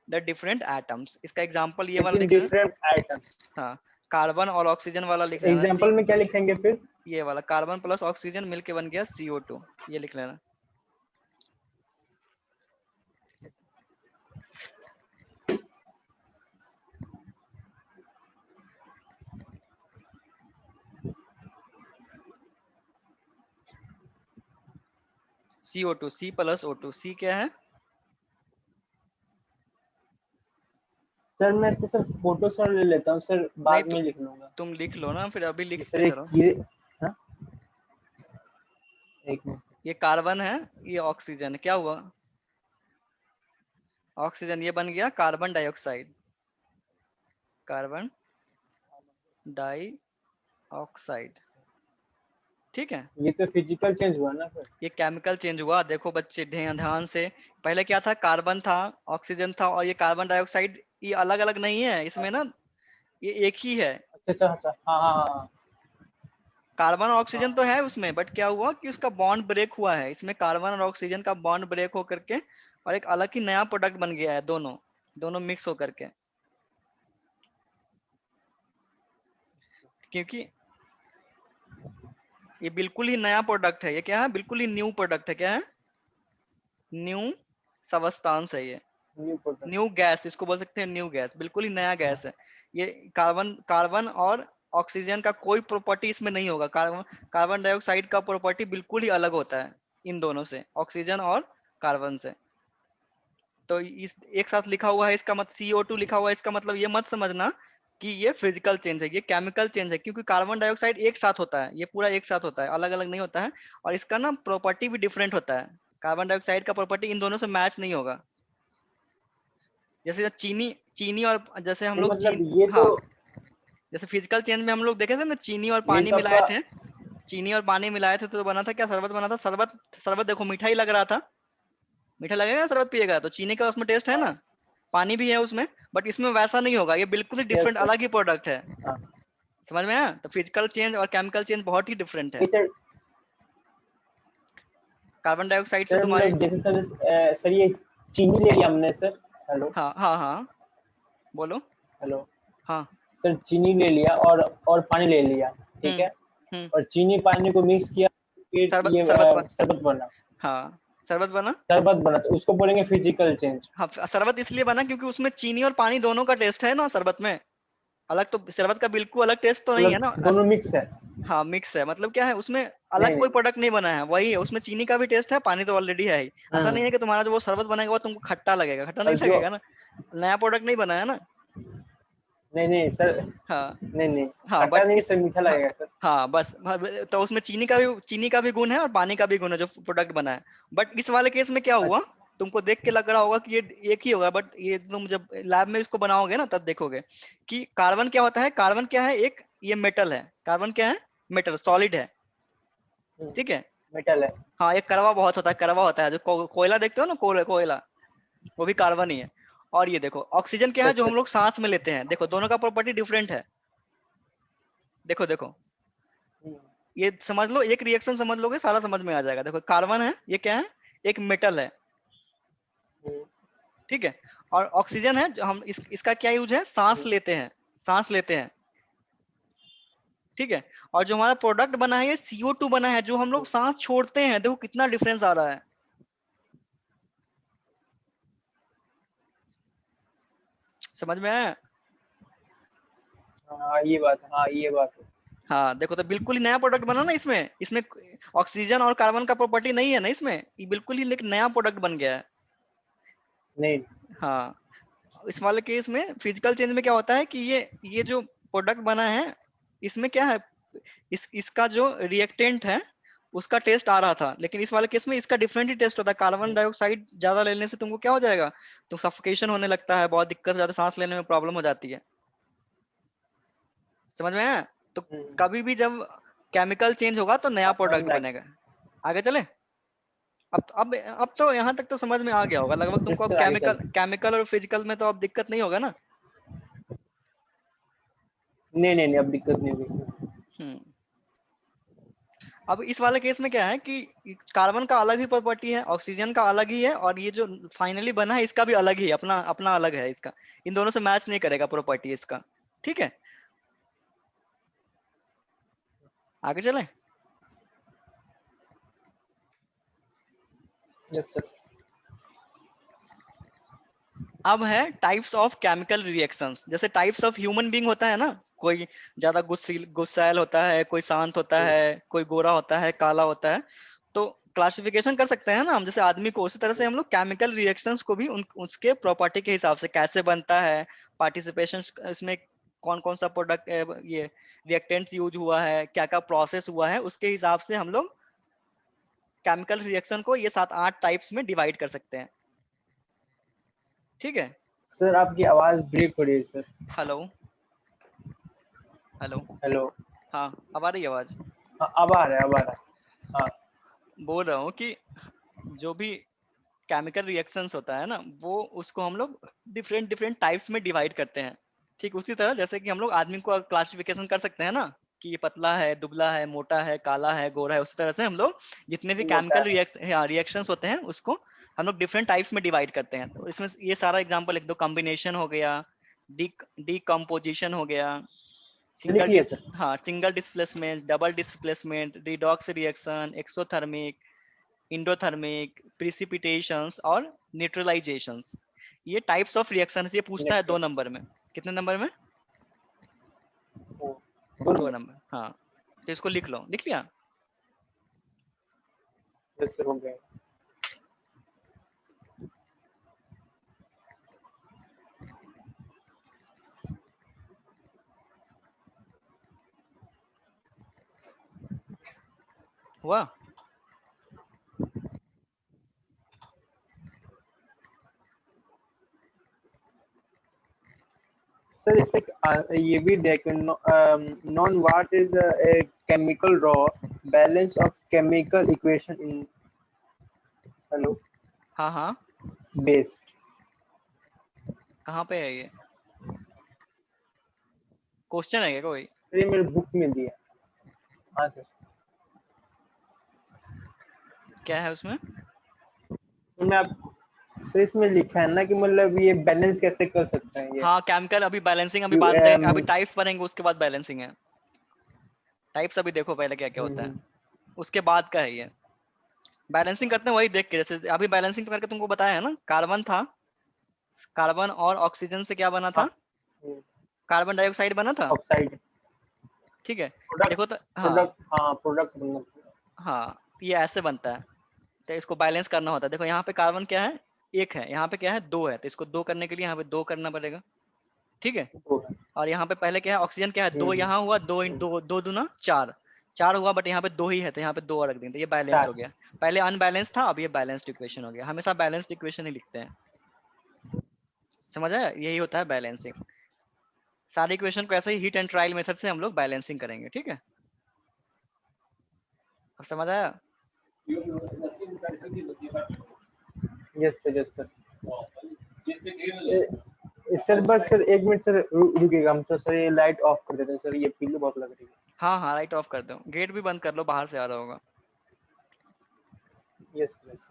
the different atoms. इसका एग्जांपल ये वाला बिटवीन लिख लेना। Different items. हाँ, कार्बन और ऑक्सीजन वाला लिख लेना। एग्जांपल में क्या लिखेंगे फिर? ये वाला कार्बन प्लस ऑक्सीजन मिलके बन गया CO2, ये लिख लेना। CO2, C plus O2। C क्या है? सर मैं इसके सर फोटो सर ले लेता हूँ सर, नहीं, बाद में लिख लूंगा। तुम लिख लो ना, फिर अभी लिखते सर एक चलो। ये, हाँ एक मिनट। ये कार्बन है, ये ऑक्सीजन है, क्या हुआ? ऑक्सीजन, ये बन गया कार्बन डाइऑक्साइड। कार्बन डाइऑक्साइड, ठीक है। ये तो फिजिकल चेंज हुआ ना सर? ये केमिकल चेंज हुआ। देखो बच्चे ध्यान ध्यान से, पहले क्या था? कार्बन था, ऑक्सीजन था, और ये कार्बन डाइऑक्साइड। ये अलग अलग नहीं है इसमें ना, ये एक ही है। अच्छा अच्छा अच्छा, हाँ हाँ हाँ कार्बन और ऑक्सीजन तो हाँ। है उसमें, बट क्या हुआ कि उसका बॉन्ड ब्रेक हुआ है। इसमें कार्बन और ऑक्सीजन का बॉन्ड ब्रेक हो करके और एक अलग ही नया प्रोडक्ट बन गया है, दोनों दोनों मिक्स होकर के। क्योंकि ये बिल्कुल ही नया प्रोडक्ट है। ये क्या है? बिल्कुल ही न्यू प्रोडक्ट है। क्या है? न्यू सबस्टांस है ये। New product. न्यू गैस, इसको बोल सकते हैं न्यू गैस, बिल्कुल ही नया गैस है ये। कार्बन और ऑक्सीजन का कोई प्रॉपर्टी इसमें नहीं होगा। कार्बन डाइऑक्साइड का प्रॉपर्टी बिल्कुल ही अलग होता है इन दोनों से, ऑक्सीजन और कार्बन से। तो इस एक साथ लिखा हुआ है, इसका मतलब CO2 लिखा हुआ है, इसका मतलब ये मत समझना कि ये फिजिकल चेंज है, ये केमिकल चेंज है, क्योंकि कार्बन डाइऑक्साइड एक साथ होता है, ये पूरा एक साथ होता है, अलग अलग नहीं होता है। और इसका ना प्रॉपर्टी भी डिफरेंट होता है। कार्बन डाइऑक्साइड का प्रॉपर्टी इन दोनों से मैच नहीं होगा। जैसे चीनी चीनी और जैसे हम तो लोग मतलब ये तो हाँ, जैसे फिजिकल चेंज में हम लोग देखे थे ना, चीनी और ये पानी तो मिलाए आपका थे। चीनी और पानी मिलाए थे तो बना था क्या, शरबत बना था। शरबत शरबत देखो मीठा ही लग रहा था, मीठा लगेगा ना शरबत पिएगा तो, चीनी का उसमें टेस्ट है ना, पानी भी है उसमें, बट इसमें वैसा नहीं होगा, ये बिल्कुल ही यस डिफरेंट सर। अलग ही प्रोडक्ट है। हाँ समझ में आया? तो फिजिकल चेंज और केमिकल चेंज बहुत ही डिफरेंट है। सर। कार्बन डाइऑक्साइड से सर तुम्हारे मतलब जैसे सर सर ये चीनी ले लिया हमने सर। हेलो हाँ हाँ हाँ, बोलो। हेलो हाँ। सर, चीनी ले लिया और पानी ले लिया, ठीक है। हम्म। और चीनी पानी को मिक्स किया, फिर शरबत ये शरबत बन शरबत बना। हाँ, शरबत बना। शरबत बना तो उसको बोलेंगे फिजिकल चेंज। हाँ, शरबत इसलिए बना क्योंकि उसमें चीनी और पानी दोनों का टेस्ट है ना शरबत में। अलग तो शरबत का बिल्कुल अलग टेस्ट तो नहीं है मतलब ना। दोनों मिक्स है। हाँ मिक्स है, मतलब क्या है उसमें नहीं अलग कोई नहीं। प्रोडक्ट नहीं बना है, वही है, उसमें चीनी का भी टेस्ट है, पानी तो ऑलरेडी है ही। ऐसा नहीं है कि तुम्हारा जो वो शरबत बनेगा वो तुमको खट्टा लगेगा, खट्टा और नहीं जो लगेगा ना, नया प्रोडक्ट नहीं बना है ना। नहीं नहीं सर, हाँ नहीं नहीं, हाँ, खट्टा बट नहीं इस सर, मीठा हाँ लगेगा सर। हाँ बस तो उसमें चीनी का भी गुण है और पानी का भी गुण है जो प्रोडक्ट बना है। बट इस वाले केस में क्या हुआ, अच्छा। तुमको देख के लग रहा होगा कि ये एक ही होगा, बट ये तुम जब लैब में इसको बनाओगे ना तब देखोगे कि कार्बन क्या होता है। कार्बन क्या है, एक ये मेटल है। कार्बन क्या है, मेटल, सॉलिड है, ठीक है। मेटल है। हाँ, एक करवा बहुत होता है, करवा होता है जो कोयला देखते हो ना, कोयला, वो भी कार्बन ही है। और ये देखो ऑक्सीजन क्या है, जो अच्छा हम लोग अच्छा। सांस में लेते हैं, देखो दोनों का प्रॉपर्टी डिफरेंट है। देखो देखो, हम्म, ये समझ लो, एक रिएक्शन समझ लोगे सारा समझ में आ जाएगा। देखो कार्बन है, ये क्या है, एक मेटल है, हम्म, ठीक है। और ऑक्सीजन है जो हम इसका क्या यूज है, सांस हम्म, लेते हैं, सांस लेते हैं, ठीक है। और जो हमारा प्रोडक्ट बना है ये CO2 बना है, जो हम लोग हम्म। सांस छोड़ते हैं। देखो कितना डिफरेंस आ रहा है, समझ में आया? हाँ ये बात है, हाँ ये बात है। हाँ देखो, तो बिल्कुल ही नया प्रोडक्ट बना ना इसमें, इसमें ऑक्सीजन और कार्बन का प्रॉपर्टी नहीं है ना इसमें, ये बिल्कुल ही एक नया प्रोडक्ट बन गया है। नहीं। हाँ, इस वाले केस में फिजिकल चेंज में क्या होता है कि ये जो प्रोडक्ट बना है इसमें क्या है, इसका जो रिएक्टेंट है उसका टेस्ट आ रहा था, लेकिन इस वाले केस में इसका डिफरेंट ही टेस्ट होता है। कार्बन डाइऑक्साइड ज्यादा लेने से तुमको क्या हो जाएगा, तो सफोकेशन होने लगता है, बहुत दिक्कत हो जाती है, सांस लेने में प्रॉब्लम हो जाती है। समझ में आया? तो हम्म, कभी भी जब केमिकल चेंज होगा तो नया हाँ समझ प्रोडक्ट में आ बनेगा। आगे चले। अब तो यहाँ तक तो समझ में आ गया होगा लगभग गया। तुमको। अब इससे आगे केमिकल चलते। केमिकल और फिजिकल में तो अब दिक्कत नहीं होगा ना। नहीं नहीं नहीं, अब दिक्कत नहीं होगी। हम्म। अब इस वाले केस में क्या है कि कार्बन का अलग ही प्रॉपर्टी है, ऑक्सीजन का अलग ही है, और ये जो फाइनली बना है इसका भी अलग ही, अपना अपना अलग है इसका। इन दोनों से मैच नहीं करेगा प्रॉपर्टी इसका, ठीक है। आगे चले। Yes sir. अब है टाइप्स ऑफ केमिकल रिएक्शंस। जैसे टाइप्स ऑफ ह्यूमन बीइंग होता है ना, कोई ज्यादा गुस्सैल होता है, कोई शांत होता है, कोई गोरा होता है, काला होता है। तो क्लासिफिकेशन कर सकते हैं ना हम जैसे आदमी को, उसी तरह से हम लोग केमिकल रिएक्शंस को भी उसके प्रॉपर्टी के हिसाब से, कैसे बनता है, पार्टिसिपेशन इसमें, कौन कौन सा प्रोडक्ट ये रिएक्टेंट्स यूज हुआ है, क्या क्या प्रोसेस हुआ है, उसके हिसाब से हम लोग केमिकल रिएक्शन को ये 7-8 टाइप्स में डिवाइड कर सकते हैं, ठीक है। सर आपकी आवाज ब्रेक हो रही है सर। Hello, hello. हेलो। हाँ, अब आ रही है आवाज। हाँ अब आ रहा है, अब आ रहा है। हाँ। बोल रहा हूँ कि जो भी केमिकल रिएक्शंस होता है ना, वो उसको हम लोग डिफरेंट डिफरेंट टाइप्स में डिवाइड करते हैं। ठीक उसी तरह जैसे कि हम लोग आदमी को क्लासिफिकेशन कर सकते हैं ना, कि ये पतला है, दुबला है, मोटा है, काला है, गोरा है, उसी तरह से हम लोग जितने भी मोटा केमिकल है। रिएक्शंस होते हैं उसको हम लोग डिफरेंट टाइप्स में डिवाइड करते हैं। तो इसमें ये सारा एग्जांपल लिख दो। कॉम्बिनेशन हो गया, डीकम्पोजिशन हो गया, लिखिए सर। हाँ, single displacement, double displacement, redox reaction, exothermic, endothermic, precipitations और न्यूट्रलाइजेशंस। ये टाइप्स ऑफ रिएक्शन ये पूछता है 2 नंबर में। कितने नंबर में? 2 नंबर। हाँ, तो इसको लिख लो। लिख लिया? जैसे हो गया। हुआ? सर इसमें ये भी देखो, non what is a chemical raw balance of chemical equation in hello हाँ हाँ, बेस। कहाँ पे है ये? क्वेश्चन है क्या कोई? सर ये मेरे बुक में दिया। हाँ सर। क्या है उसमें? तो मैं आप सर इसमें लिखा है ना कि मतलब ये बैलेंस कैसे कर सकते हैं ये। हाँ, केमिकल अभी बैलेंसिंग अभी बाद में UM, देखेंगे, अभी टाइप्स बनेंगे उसके बाद बैलेंसिंग है। टाइप्स अभी देखो पहले क्या क्या होता है, उसके बाद का है ये। बैलेंसिंग करते हैं वही देख के, जैसे अभी बैलेंसिंग करके तुमको बताया है ना, कार्बन था, कार्बन और ऑक्सीजन से क्या बना था? कार्बन डाइऑक्साइड बना था। ऑक्साइड। ठीक है, प्रोडक्ट देखो तो हाँ प्रोडक्ट हाँ प्रोडक्ट बनना। हाँ, ये ऐसे बनता है। तो इसको बैलेंस करना होता है। देखो यहाँ पे कार्बन क्या है? 1 है, यहाँ पे क्या है? 2 है, तो इसको 2 करने के लिए यहाँ पे 2 करना पड़ेगा। ठीक है, तो है। और यहाँ पे पहले क्या है? ऑक्सीजन क्या है? 2 यहाँ हुआ, 2 2 2 दूना 4, 4 हुआ, बट यहाँ पे 2 ही है तो यहाँ पे 2 और रख देंगे, तो ये बैलेंस हो गया। पहले अनबैलेंस था, अब ये बैलेंस्ड इक्वेशन हो गया। हमेशा बैलेंस्ड इक्वेशन ही लिखते हैं, समझ आया? यही होता है बैलेंसिंग। सारे इक्वेशन को ऐसे ही हीट एंड ट्रायल मेथड से हम लोग बैलेंसिंग करेंगे। ठीक है, अब समझ आया? Yes sir, yes sir. Sir बस सर 1 मिनट सर रुकिएगा, हम तो सर ये लाइट ऑफ कर देते हैं सर, ये पीली बहुत लग रही है। हाँ हाँ, लाइट ऑफ कर दो, गेट भी बंद कर लो, बाहर से आ रहा होगा। Yes yes.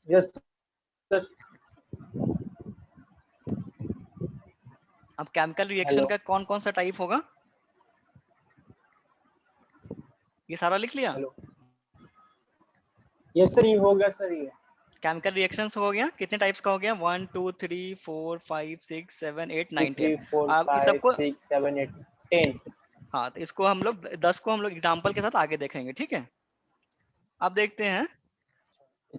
Yes sir. अब केमिकल रिएक्शन हेलो। का कौन कौन सा टाइप होगा, ये सारा लिख लिया? हेलो। यस सर, ये हो गया सर ये। केमिकल रिएक्शंस हो गया, कितने टाइप्स का हो गया? 1 2 3 4 5 6 7 8 2 9 10। 3 4 अब इस 5 सबको 6 7 8 10। हाँ, तो इसको हम लोग 10 को हम लोग एग्जांपल के साथ आगे देखेंगे। ठीक है, अब देखते हैं।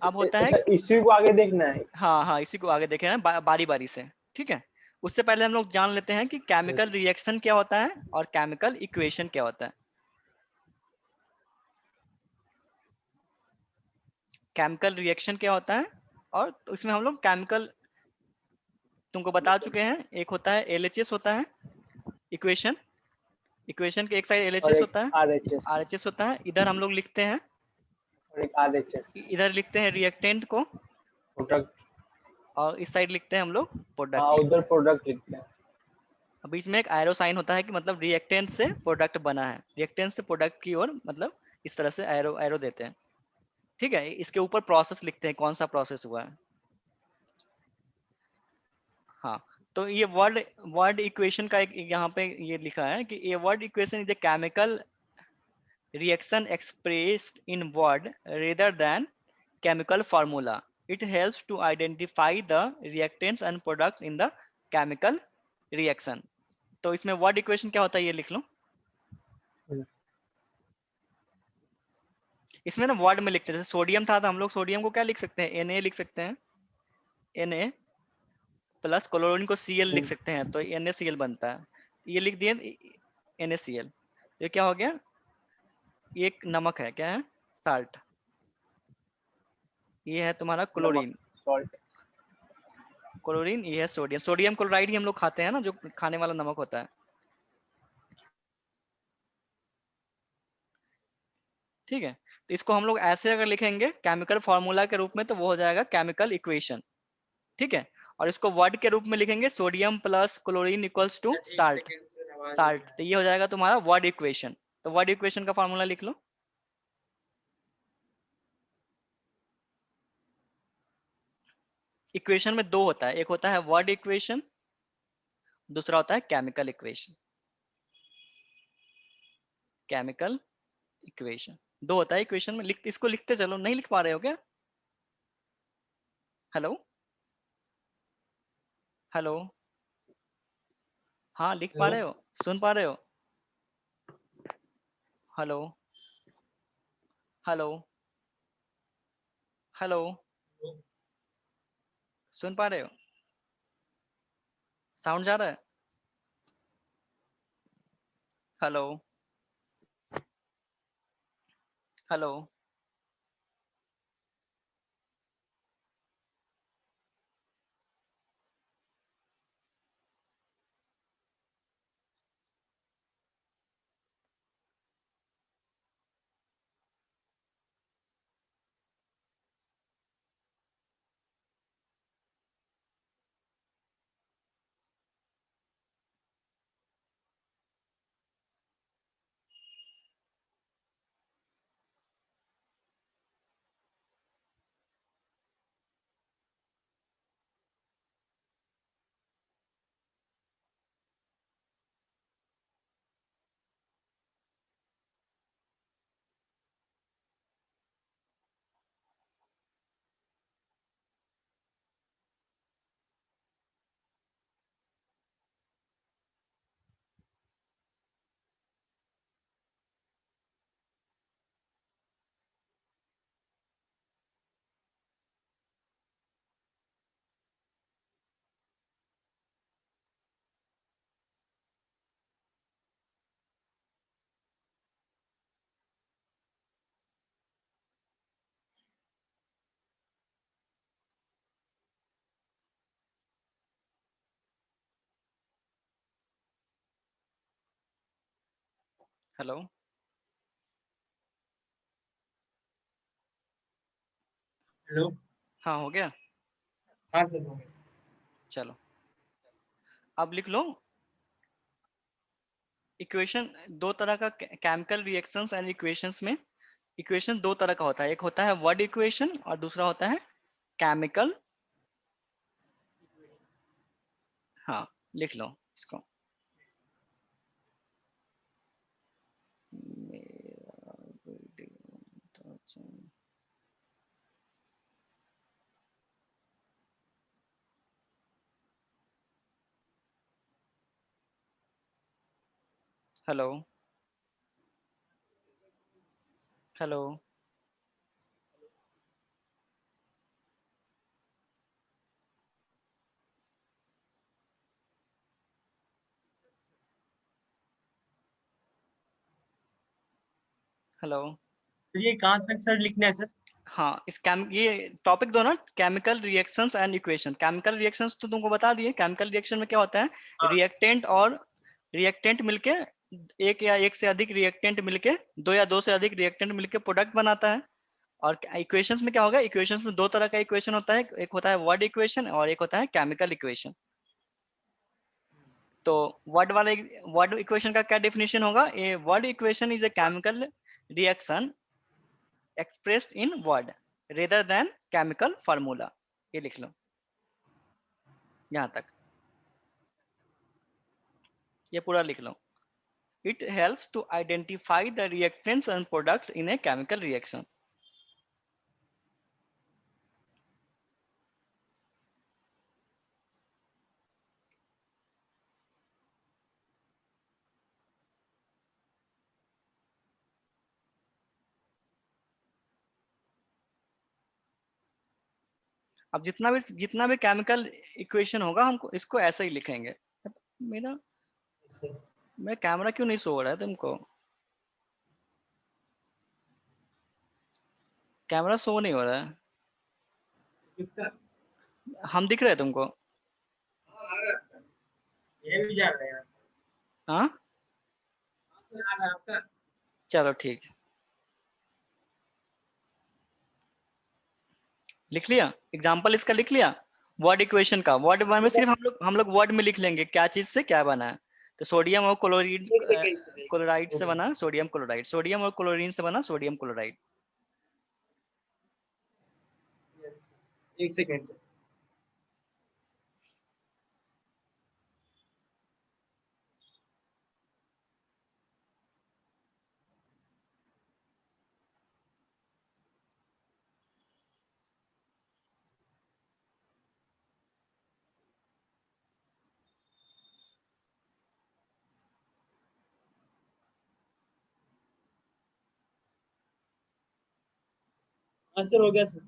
अब होता है, अच्छा इसी को आगे देखना है। हाँ हाँ, इसी को आगे देखें बारी बारी से। ठीक है, उससे पहले हम लोग जान लेते हैं कि केमिकल यस। रिएक्शन क्या होता है और केमिकल इक्वेशन क्या होता है। केमिकल रिएक्शन क्या होता है, और तो इसमें हम लोग केमिकल तुमको बता चुके हैं। एक होता है एलएचएस होता है इक्वेशन, इक्वेशन के एक साइड और एलएचएस एक होता है, आरएचएस। आरएचएस होता है। इधर हम लोग लिखते हैं, और एक आरएचएस इधर लिखते हैं रिएक्टेंट को, प्रोडक्ट। और इस साइड लिखते हैं हम लोग हाँ प्रोडक्ट। उधर प्रोडक्ट लिखते हैं। बीच में एक एरो साइन होता है कि मतलब रिएक्टेंट से प्रोडक्ट बना है, रिएक्टेंट से प्रोडक्ट की ओर, मतलब इस तरह से एरो एरो देते हैं। ठीक है, इसके ऊपर प्रोसेस लिखते हैं, कौन सा प्रोसेस हुआ है। हाँ, तो ये वर्ड वर्ड इक्वेशन का एक यहाँ पे ये लिखा है कि ये word equation is the chemical reaction expressed in word rather than chemical formula. It helps to identify the reactants and products in the chemical reaction. तो इसमें वर्ड इक्वेशन क्या होता है ये लिख लो। इसमें ना वर्ड में लिखते हैं, जैसे सोडियम था तो हम लोग सोडियम को क्या लिख सकते हैं? Na लिख सकते हैं, Na प्लस क्लोरीन को Cl लिख सकते हैं, तो NaCl बनता है। ये लिख दिए NaCl, ये क्या हो गया? ये एक नमक है, क्या है? साल्ट। ये है तुम्हारा नमक क्लोरीन, सॉल्ट। क्लोरीन। ये है सोडियम, सोडियम क्लोराइड ही हम लोग खाते हैं ना, जो खाने वाला नमक होता है। ठीक है, तो इसको हम लोग ऐसे अगर लिखेंगे केमिकल फॉर्मूला के रूप में, तो वो हो जाएगा केमिकल इक्वेशन। ठीक है, और इसको वर्ड के रूप में लिखेंगे sodium plus chlorine equals to salt, salt, तो ये हो जाएगा तुम्हारा वर्ड इक्वेशन। तो वर्ड इक्वेशन का फॉर्मूला लिख लो। इक्वेशन में दो होता है, एक होता है वर्ड इक्वेशन, दूसरा होता है केमिकल इक्वेशन। केमिकल इक्वेशन दो होता है इक्वेशन में। इसको लिखते चलो। नहीं लिख पा रहे हो क्या? हेलो हेलो, हाँ लिख पा हेलो। रहे हो? सुन पा रहे हो? हेलो हेलो हेलो, सुन पा रहे हो? साउंड जा रहा है? Hello hello hello. हेलो। हाँ हो गया। हाँ सर हो गया। चलो अब लिख लो। इक्वेशन दो तरह का, केमिकल रिएक्शंस एंड इक्वेशंस में इक्वेशन दो तरह का होता है। एक होता है वर्ड इक्वेशन और दूसरा होता है केमिकल। हाँ लिख लो इसको। मेरा वीडियो तो हेलो हेलो हेलो। तो ये कहाँ तक सर लिखना है सर? हाँ इस ये टॉपिक दो ना, chemical reactions and equation. Chemical reactions तो तुमको बता दिए। केमिकल रिएक्शन में क्या होता है, हाँ। रिएक्टेंट और रिएक्टेंट मिलके, एक या एक से अधिक रिएक्टेंट मिलके, दो या दो से अधिक रिएक्टेंट मिलके प्रोडक्ट बनाता है। और इक्वेशंस में क्या होगा, इक्वेशंस में दो तरह का इक्वेशन होता है, एक होता है वर्ड इक्वेशन और एक होता है केमिकल इक्वेशन। तो वर्ड इक्वेशन का क्या डेफिनेशन होगा, a word equation is a chemical reaction expressed in word rather than chemical formula। ये लिख लो यहाँ तक, ये पूरा लिख लो। It helps to identify the reactants and products in a chemical reaction। अब जितना भी केमिकल इक्वेशन होगा हमको इसको ऐसे ही लिखेंगे। मेरा मेरा कैमरा क्यों नहीं शो हो रहा है तुमको? कैमरा शो नहीं हो रहा है। किसका? हम दिख रहे हैं तुमको? ये भी जा रहा है हाँ आपका। चलो ठीक है, लिख लिया एग्जाम्पल इसका, लिख लिया वर्ड इक्वेशन का। वर्ड में सिर्फ हम लोग वर्ड में लिख लेंगे क्या चीज से क्या बना है। तो सोडियम और क्लोरीन एक सेकंड सर, एक क्लोराइड से सेकंड। बना सोडियम क्लोराइड, सोडियम और क्लोरीन से बना सोडियम क्लोराइड। एक सेकंड सर। हाँ सर, हो गया सर।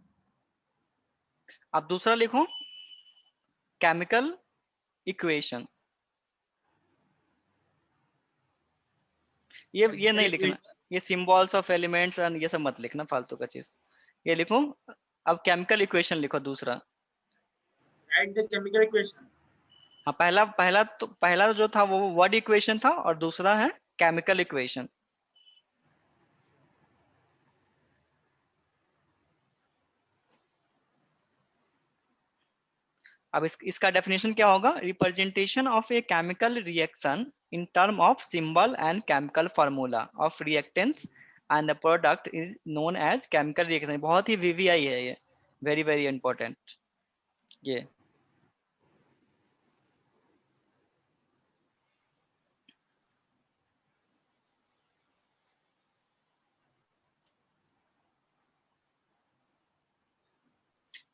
अब दूसरा लिखो केमिकल इक्वेशन। ये नहीं लिखना, ये सिंबल्स ऑफ एलिमेंट्स एंड ये सब मत लिखना फालतू का चीज, ये लिखो। अब केमिकल इक्वेशन लिखो दूसरा। Right the chemical equation. हाँ, पहला जो था वो वर्ड इक्वेशन था और दूसरा है केमिकल इक्वेशन। अब इसका डेफिनेशन क्या होगा? Representation of a chemical reaction in term of symbol and chemical formula of reactants and the product is known as chemical reaction. बहुत ही वीवीआई है ये, वेरी वेरी इंपॉर्टेंट ये।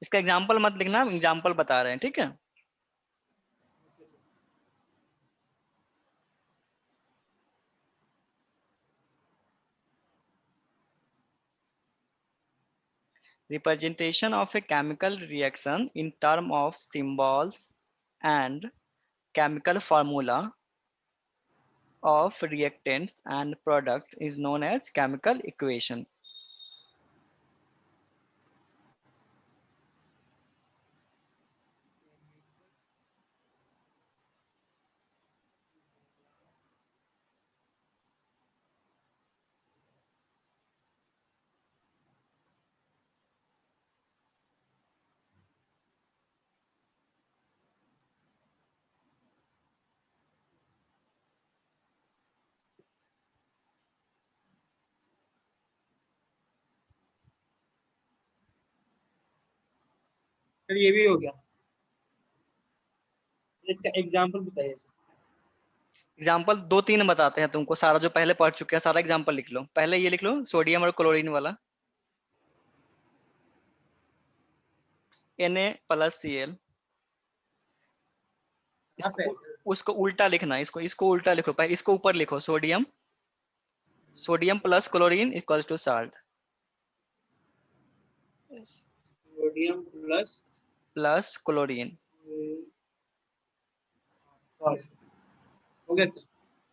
इसका एग्जाम्पल मत लिखना, एग्जाम्पल बता रहे हैं, ठीक है। Representation of a chemical reaction in term of symbols and chemical formula of reactants and product is known as chemical equation. Sir ये भी हो गया। इसका एग्जांपल बताइए सर। एग्जाम्पल दो तीन बताते हैं तुमको, सारा जो पहले पढ़ चुके हैं सारा एग्जाम्पल लिख लो। पहले ये लिख लो सोडियम और क्लोरीन वाला, Na+Cl। उसको उल्टा लिखना, इसको उल्टा लिखो, पहले इसको ऊपर लिखो, sodium plus chlorine equals to salt, sodium plus chlorine. हो गया सर।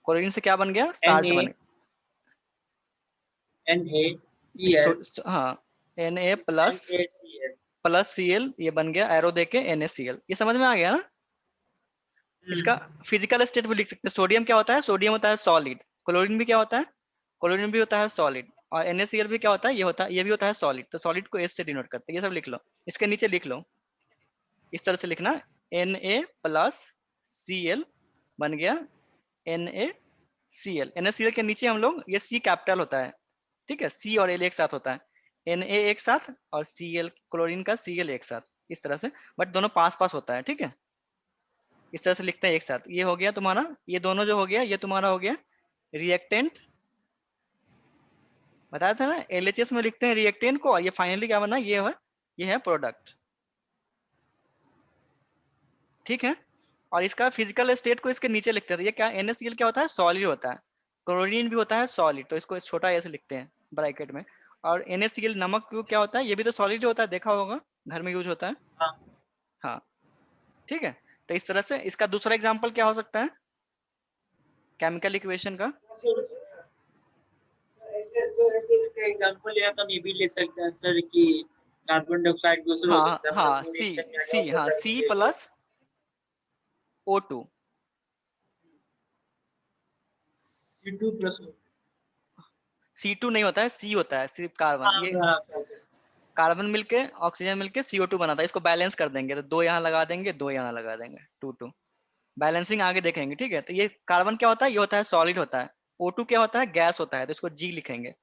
क्लोरीन से क्या बन गया? साल्ट बन गया। NaCl। हाँ, Na प्लस Cl, ये बन गया एरो देके NaCl। ये समझ में आ गया ना? इसका फिजिकल स्टेट भी लिख सकते हैं। सोडियम क्या होता है? सोडियम होता है सॉलिड। क्लोरीन भी क्या होता है? क्लोरीन भी होता है सॉलिड। और NaCl भी क्या होता है? ये भी होता है सॉलिड। तो सॉलिड को S से डिनोट करते हैं। ये सब लिख लो, इसके नीचे लिख लो, इस तरह से लिखना, Na+Cl बन गया NaCl। NaCl के नीचे हम लोग, ये C कैपिटल होता है, ठीक है, C और L एक साथ होता है, Na एक साथ और Cl क्लोरीन का Cl एक साथ, इस तरह से, बट दोनों पास पास होता है, ठीक है। इस तरह से लिखते हैं एक साथ। ये हो गया तुम्हारा, ये दोनों जो हो गया, ये तुम्हारा हो गया रिएक्टेंट। बताया था ना, LHS में लिखते हैं रिएक्टेंट को, और ये फाइनली क्या बना, ये है प्रोडक्ट, ठीक है। और इसका फिजिकल स्टेट को इसके नीचे लिखते हैं। ये क्या, NaCl क्या होता है? सॉलिड होता है। क्लोरीन भी होता है सॉलिड, तो इसको छोटा ऐसे लिखते हैं ब्रैकेट में। और NaCl नमक क्या होता है? ये भी तो सॉलिड होता है, देखा होगा, घर में यूज होता है। हाँ, ठीक है। तो इस तरह से इसका दूसरा एग्जाम्पल क्या हो सकता है केमिकल इक्वेशन का? इसका एग्जांपल लिया तो हम ये भी ले सकते हैं सर कि कार्बन डाइऑक्साइड दूसरा हो सकता है, हाँ, मतलब C रिएक्शन में C हाँ, C plus O2। C2 plus C2 नहीं होता है, C होता है, सिर्फ कार्बन। ये कार्बन मिलके ऑक्सीजन मिलके CO2 बनाता है। इसको बैलेंस कर देंगे, तो 2 यहाँ लगा देंगे, 2 यहाँ लगा देंगे, 2 2। बैलेंसिंग आगे देखेंगे, ठीक है। तो ये कार्बन क्या होता है, ये होता है सॉलिड होता है। O2 क्या होता है, गैस होता है, तो इसको G लिखेंगे।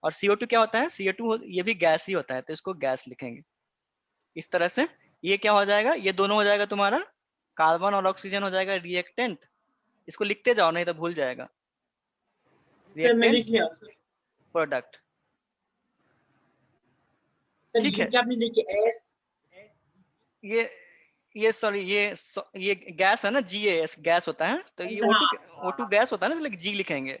और CO2 क्या होता है, CO2 ये भी गैस ही होता है, तो इसको गैस लिखेंगे। इस तरह से ये क्या हो जाएगा, ये दोनों हो जाएगा तुम्हारा कार्बन और ऑक्सीजन हो जाएगा रिएक्टेंट। इसको लिखते जाओ नहीं तो भूल जाएगा। सर मैं रिएक्टेंट लिख लिया सर। प्रोडक्ट, सर ठीक जी है। क्या आपने लिखे एस? ये सॉरी ये गैस है ना, GAS गैस होता है, तो ये O2 O2 गैस होता है ना, इसलिए G लिखेंगे।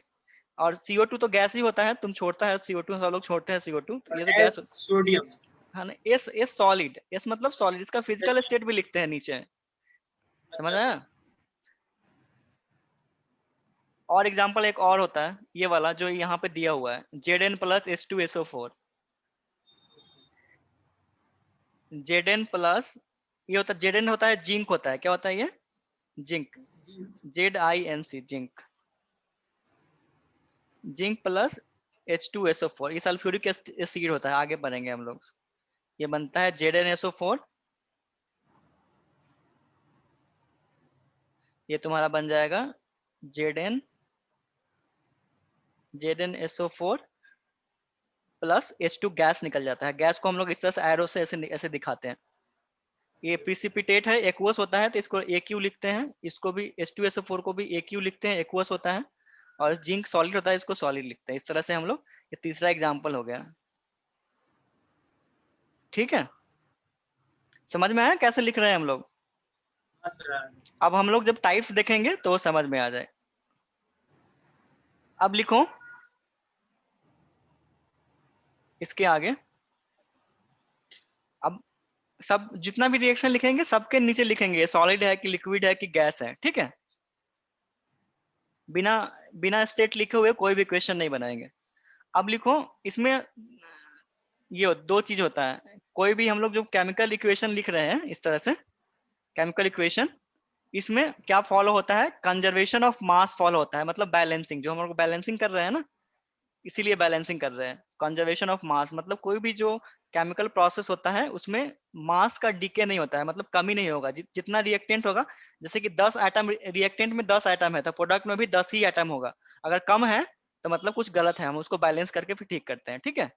और CO2 तो गैस ही होता है, तुम छोड़ता है CO2, सब लोग छोड़ते हैं CO2, तो ये तो एस गैस सोडियम। है ना। S सॉलिड, S मतलब सॉलिड, इसका फिजिकल स्टेट भी लिखते हैं नीचे, समझ आया। और एग्जांपल एक और होता है ये वाला जो यहाँ पे दिया हुआ है, Zn plus H2SO4। Zn plus ये होता है, Zn होता है जिंक होता है, क्या होता है ये, zinc, ZINC zinc. Zinc plus H2SO4, ये सल्फ्यूरिक एसिड होता है, आगे बढ़ेंगे हम लोग। ये बनता है ZnSO4, ये तुम्हारा बन जाएगा ZnSO4 प्लस H2 गैस निकल जाता है। गैस को हम लोग इस तरह से एरो से ऐसे दिखाते हैं। ये प्रिसिपिटेट है, एक्वस होता है, तो इसको AQ लिखते हैं। इसको भी H2SO4 को भी AQ लिखते हैं, एक्वस होता है। और जिंक सॉलिड होता है, इसको सॉलिड लिखते हैं। इस तरह से हम लोग, ये तीसरा एग्जाम्पल हो गया, ठीक है। समझ में आया कैसे लिख रहे हैं हम लोग। अब हम लोग जब टाइप्स देखेंगे तो समझ में आ जाए। अब लिखो इसके आगे, अब सब जितना भी रिएक्शन लिखेंगे सबके नीचे लिखेंगे सॉलिड है कि लिक्विड है कि गैस है, ठीक है। बिना बिना स्टेट लिखे हुए कोई भी क्वेश्चन नहीं बनाएंगे। अब लिखो इसमें ये दो चीज होता है, कोई भी हम लोग जो केमिकल इक्वेशन लिख रहे हैं इस तरह से, केमिकल इक्वेशन, इसमें क्या फॉलो होता है, कंजर्वेशन ऑफ मास फॉलो होता है, मतलब बैलेंसिंग, जो हम लोग बैलेंसिंग कर रहे हैं ना, इसीलिए बैलेंसिंग कर रहे हैं। कंजर्वेशन ऑफ मास मतलब कोई भी जो केमिकल प्रोसेस होता है उसमें मास का डीके नहीं होता है, मतलब कमी नहीं होगा। जितना रिएक्टेंट होगा, जैसे कि 10 एटम रिएक्टेंट में 10 एटम है, तो प्रोडक्ट में भी 10 ही एटम होगा। अगर कम है तो मतलब कुछ गलत है, हम उसको बैलेंस करके फिर ठीक करते हैं, ठीक है।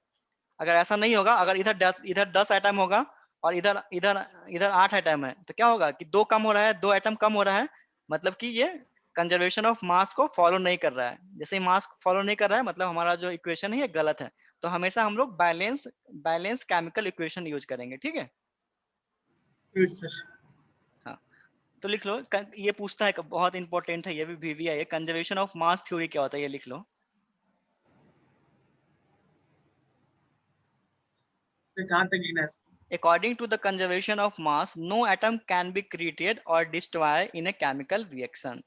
अगर ऐसा नहीं होगा, अगर इधर 10 एटम होगा और इधर इधर इधर 8 एटम है, तो क्या होगा कि 2 कम हो रहा है, 2 एटम कम हो रहा है, मतलब कि ये कंजर्वेशन ऑफ मास को फॉलो नहीं कर रहा है। जैसे ही मास फॉलो नहीं कर रहा है, मतलब हमारा जो इक्वेशन है ये गलत है। तो हमेशा हम लोग बैलेंस केमिकल इक्वेशन यूज करेंगे, ठीक है। हाँ, तो लिख लो, ये पूछता है, बहुत इंपॉर्टेंट है, ये भी VVI है, कंजर्वेशन ऑफ मास थ्योरी क्या होता है, ये लिख लो। कहाँ तक लिखना है? According to the conservation of mass, no atom can be created or destroyed in a chemical reaction.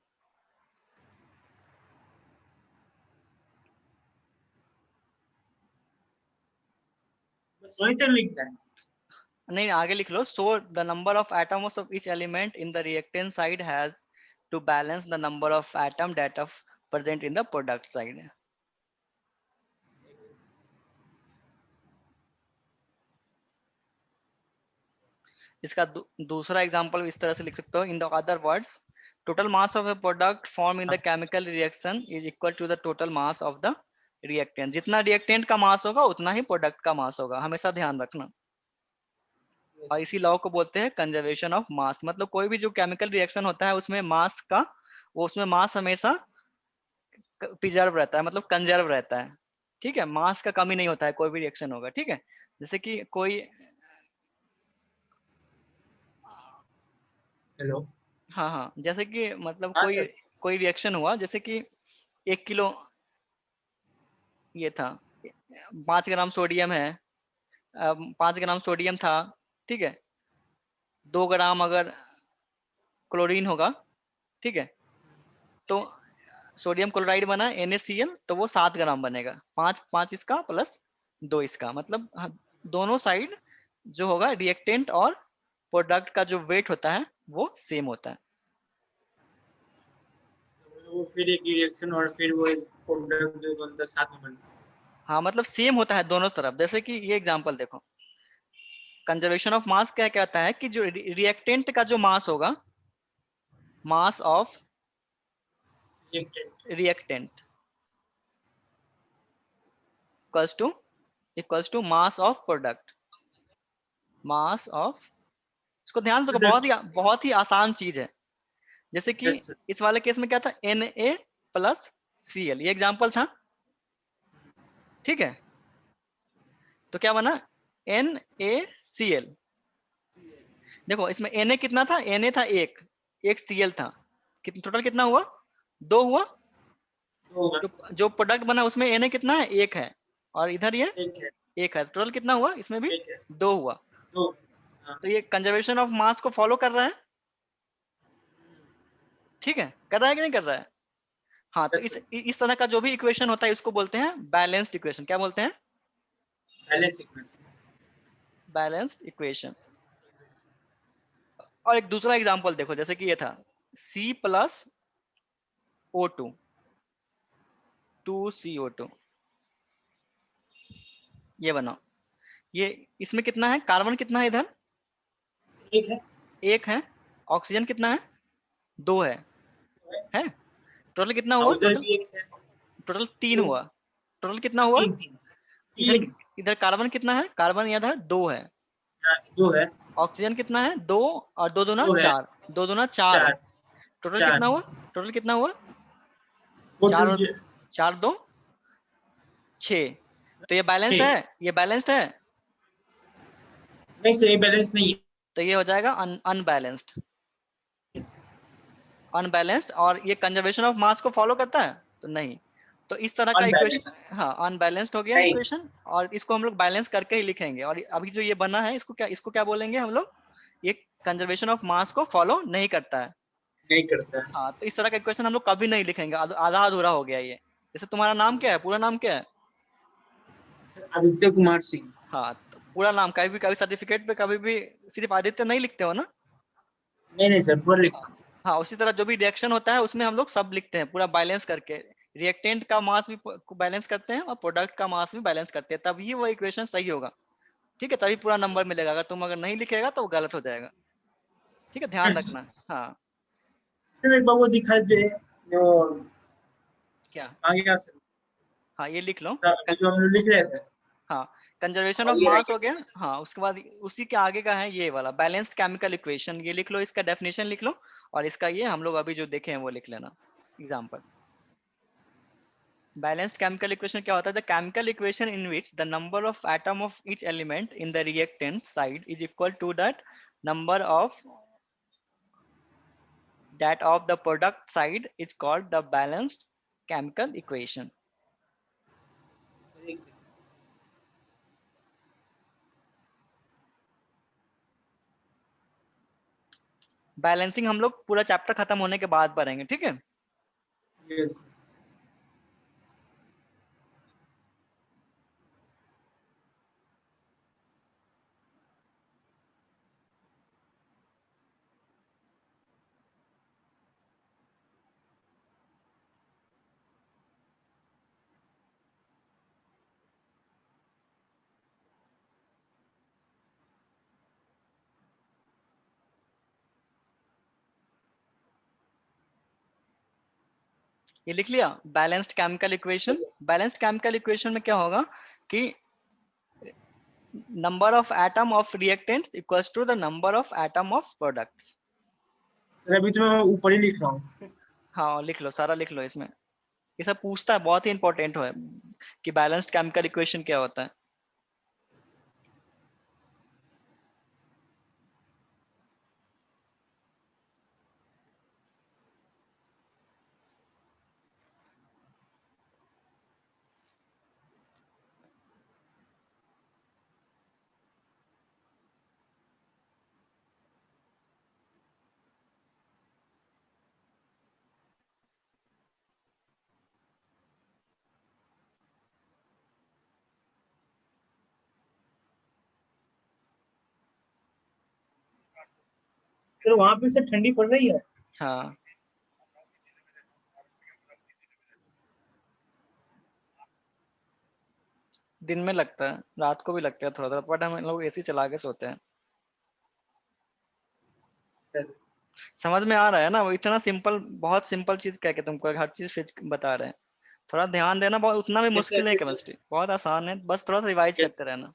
बस वही तक लिखना है। नहीं, आगे लिख लो। So the number of atoms of each element in the reactant side has to balance the number of atom that are present in the product side. इसका दूसरा एग्जांपल इस तरह से लिख सकते हो, in the other words, total mass of a product form in the chemical reaction is equal to the total mass of the reactant. जितना reactant का मास होगा उतना ही प्रोडक्ट का मास होगा, हमेशा ध्यान रखना। और इसी लॉ को बोलते हैं कंजर्वेशन ऑफ मास। मतलब कोई भी जो केमिकल रिएक्शन होता है उसमें मास का, वो उसमें मास हमेशा प्रिजर्व रहता है, मतलब कंजर्व रहता है, ठीक है। मास का कमी नहीं होता है, कोई भी रिएक्शन होगा, ठीक है। जैसे कि कोई, हेलो। हाँ हाँ, जैसे कि मतलब हाँ कोई सर। कोई रिएक्शन हुआ, जैसे कि 1 किलो ये था, 5 ग्राम सोडियम है, 5 ग्राम सोडियम था, ठीक है। 2 ग्राम अगर क्लोरीन होगा, ठीक है, तो सोडियम क्लोराइड बना NaCl, तो वो 7 ग्राम बनेगा। 5 इसका प्लस 2 इसका, मतलब दोनों साइड जो होगा रिएक्टेंट और प्रोडक्ट का जो वेट होता है वो सेम होता है। वो फिर एक रिएक्शन और फिर वो एक प्रोडक्ट जो बनता है साथ में बनता है। हाँ, मतलब सेम होता है दोनों तरफ। जैसे कि ये एग्जांपल देखो, कंजर्वेशन ऑफ मास क्या कहता है कि जो रिएक्टेंट का जो मास होगा, mass of reactant reactant equals to mass of product, mass of, इसको ध्यान दो, बहुत ही आसान चीज है। जैसे कि यस इस वाले केस में क्या था, Na+Cl, ये एग्जांपल था, ठीक है। तो क्या बना, NaCl। देखो इसमें Na कितना था, Na था एक Cl था, टोटल कितना हुआ, 2 हुआ। होगा जो प्रोडक्ट बना उसमें Na कितना है, 1 है, और इधर ये एक है 1 है, टोटल कितना हुआ, इसमें भी एक है 2 हुआ। दो हाँ तो ये कंजर्वेशन ऑफ मास को फॉलो कर रहा है, ठीक है, कर रहा है कि नहीं कर रहा है। हाँ, तो यस इस तरह का जो भी इक्वेशन होता है उसको बोलते हैं बैलेंस्ड इक्वेशन। क्या बोलते हैं, बैलेंस सीक्वेंस बैलेंस्ड इक्वेशन। और एक दूसरा एग्जांपल देखो, जैसे कि ये था C+O2 2CO2, ये बनाओ, ये इसमें कितना है, कार्बन कितना है इधर, एक है 1 है, ऑक्सीजन कितना है, 2 है, टोटल कितना हुआ, उधर भी एक है टोटल 3 दो हुआ, टोटल कितना हुआ, तीन तीन इधर तीन इधर कार्बन कितना है, कार्बन इधर 2 है, हाँ, दो है ऑक्सीजन कितना है, 2, और 2 दूना दो है 4, 2 दूना 4, चार टोटल चार कितना हुआ, टोटल कितना हुआ, फोर 4 टू और 4 2 6। तो ये बैलेंस्ड है, ये बैलेंस्ड है, नहीं सही बैलेंस नहीं है तो ये हो जाएगा अनबैलेंस्ड, अनबैलेंस्ड। और ये कंजर्वेशन ऑफ मास को फॉलो करता है, तो नहीं। तो इस तरह का अनबैलेंस इक्वेशन, हाँ, अनबैलेंस्ड हो गया नहीं इक्वेशन, और इसको हम लोग बैलेंस करके ही लिखेंगे। और अभी जो ये बना है इसको क्या बोलेंगे हम लोग, ये कंजर्वेशन ऑफ मास को फॉलो नहीं करता है। नहीं करता है हाँ, तो इस तरह का इक्वेशन हम लोग कभी नहीं लिखेंगे, आधा अधूरा हो गया ये। जैसे तुम्हारा नाम क्या है, पूरा नाम क्या है, आदित्य कुमार सिंह हाँ, तो पूरा नाम कभी सर्टिफिकेट पे कभी भी सिर्फ आदित्य नहीं लिखते हो ना। नहीं नहीं सर पूरा हाँ, लिखता हूँ हाँ, उसी तरह जो भी रिएक्शन होता है उसमें हम लोग सब लिखते हैं पूरा बैलेंस करके, रिएक्टेंट का मास भी बैलेंस करते हैं और प्रोडक्ट का मास भी बैलेंस करते हैं, तभी वो इक्वेशन सही होगा, ठीक है, तभी पूरा नंबर मिलेगा। अगर नहीं लिखेगा तो वो गलत हो जाएगा, ठीक है, ध्यान सर रखना। हाँ, एक बार वो दिखा दे जो क्या, आ गया सर हाँ, ये लिख लो, अभी जो हम लोग लिख रहे थे हाँ, कंजर्वेशन और ऑफ ये है मास हो गया। हाँ, उसके बाद उसी के आगे का है ये वाला बैलेंस्ड केमिकल इक्वेशन, ये लिख लो, इसका डेफिनेशन लिख लो, और इसका ये हम लोग अभी जो देखे हैं वो लिख लेना, एग्जाम्पल। Balanced chemical equation क्या होता है, the chemical equation in which the number of atom of each element in the reactant side is equal to that of the product side is called the balanced chemical equation. Balancing हम लोग पूरा chapter खत्म होने के बाद पढ़ेंगे, ठीक है। यस ये लिख लिया balanced chemical equation. Balanced chemical equation में क्या होगा कि number of atom of reactants equals to the number of atom of products. Sir अभी तो मैं ऊपर ही लिख रहा हूँ हाँ, लिख लो, सारा लिख लो इसमें, ये सब पूछता है, बहुत ही इंपॉर्टेंट है कि बैलेंस्ड केमिकल इक्वेशन क्या होता है। सर वहां पे से ठंडी पड़ रही है हाँ, दिन में लगता है, रात को भी लगता है थोड़ा थोड़ा, बट हम लोग एसी चला के सोते हैं। सर समझ में आ रहा है ना? वो इतना सिंपल, बहुत सिंपल चीज कह के तुमको हर चीज फिर बता रहे हैं। थोड़ा ध्यान देना, बहुत उतना भी यस सर, मुश्किल नहीं यस सर, केमिस्ट्री, बहुत आसान है, बस थोड़ा सा रिवाइज यस। करते रहना।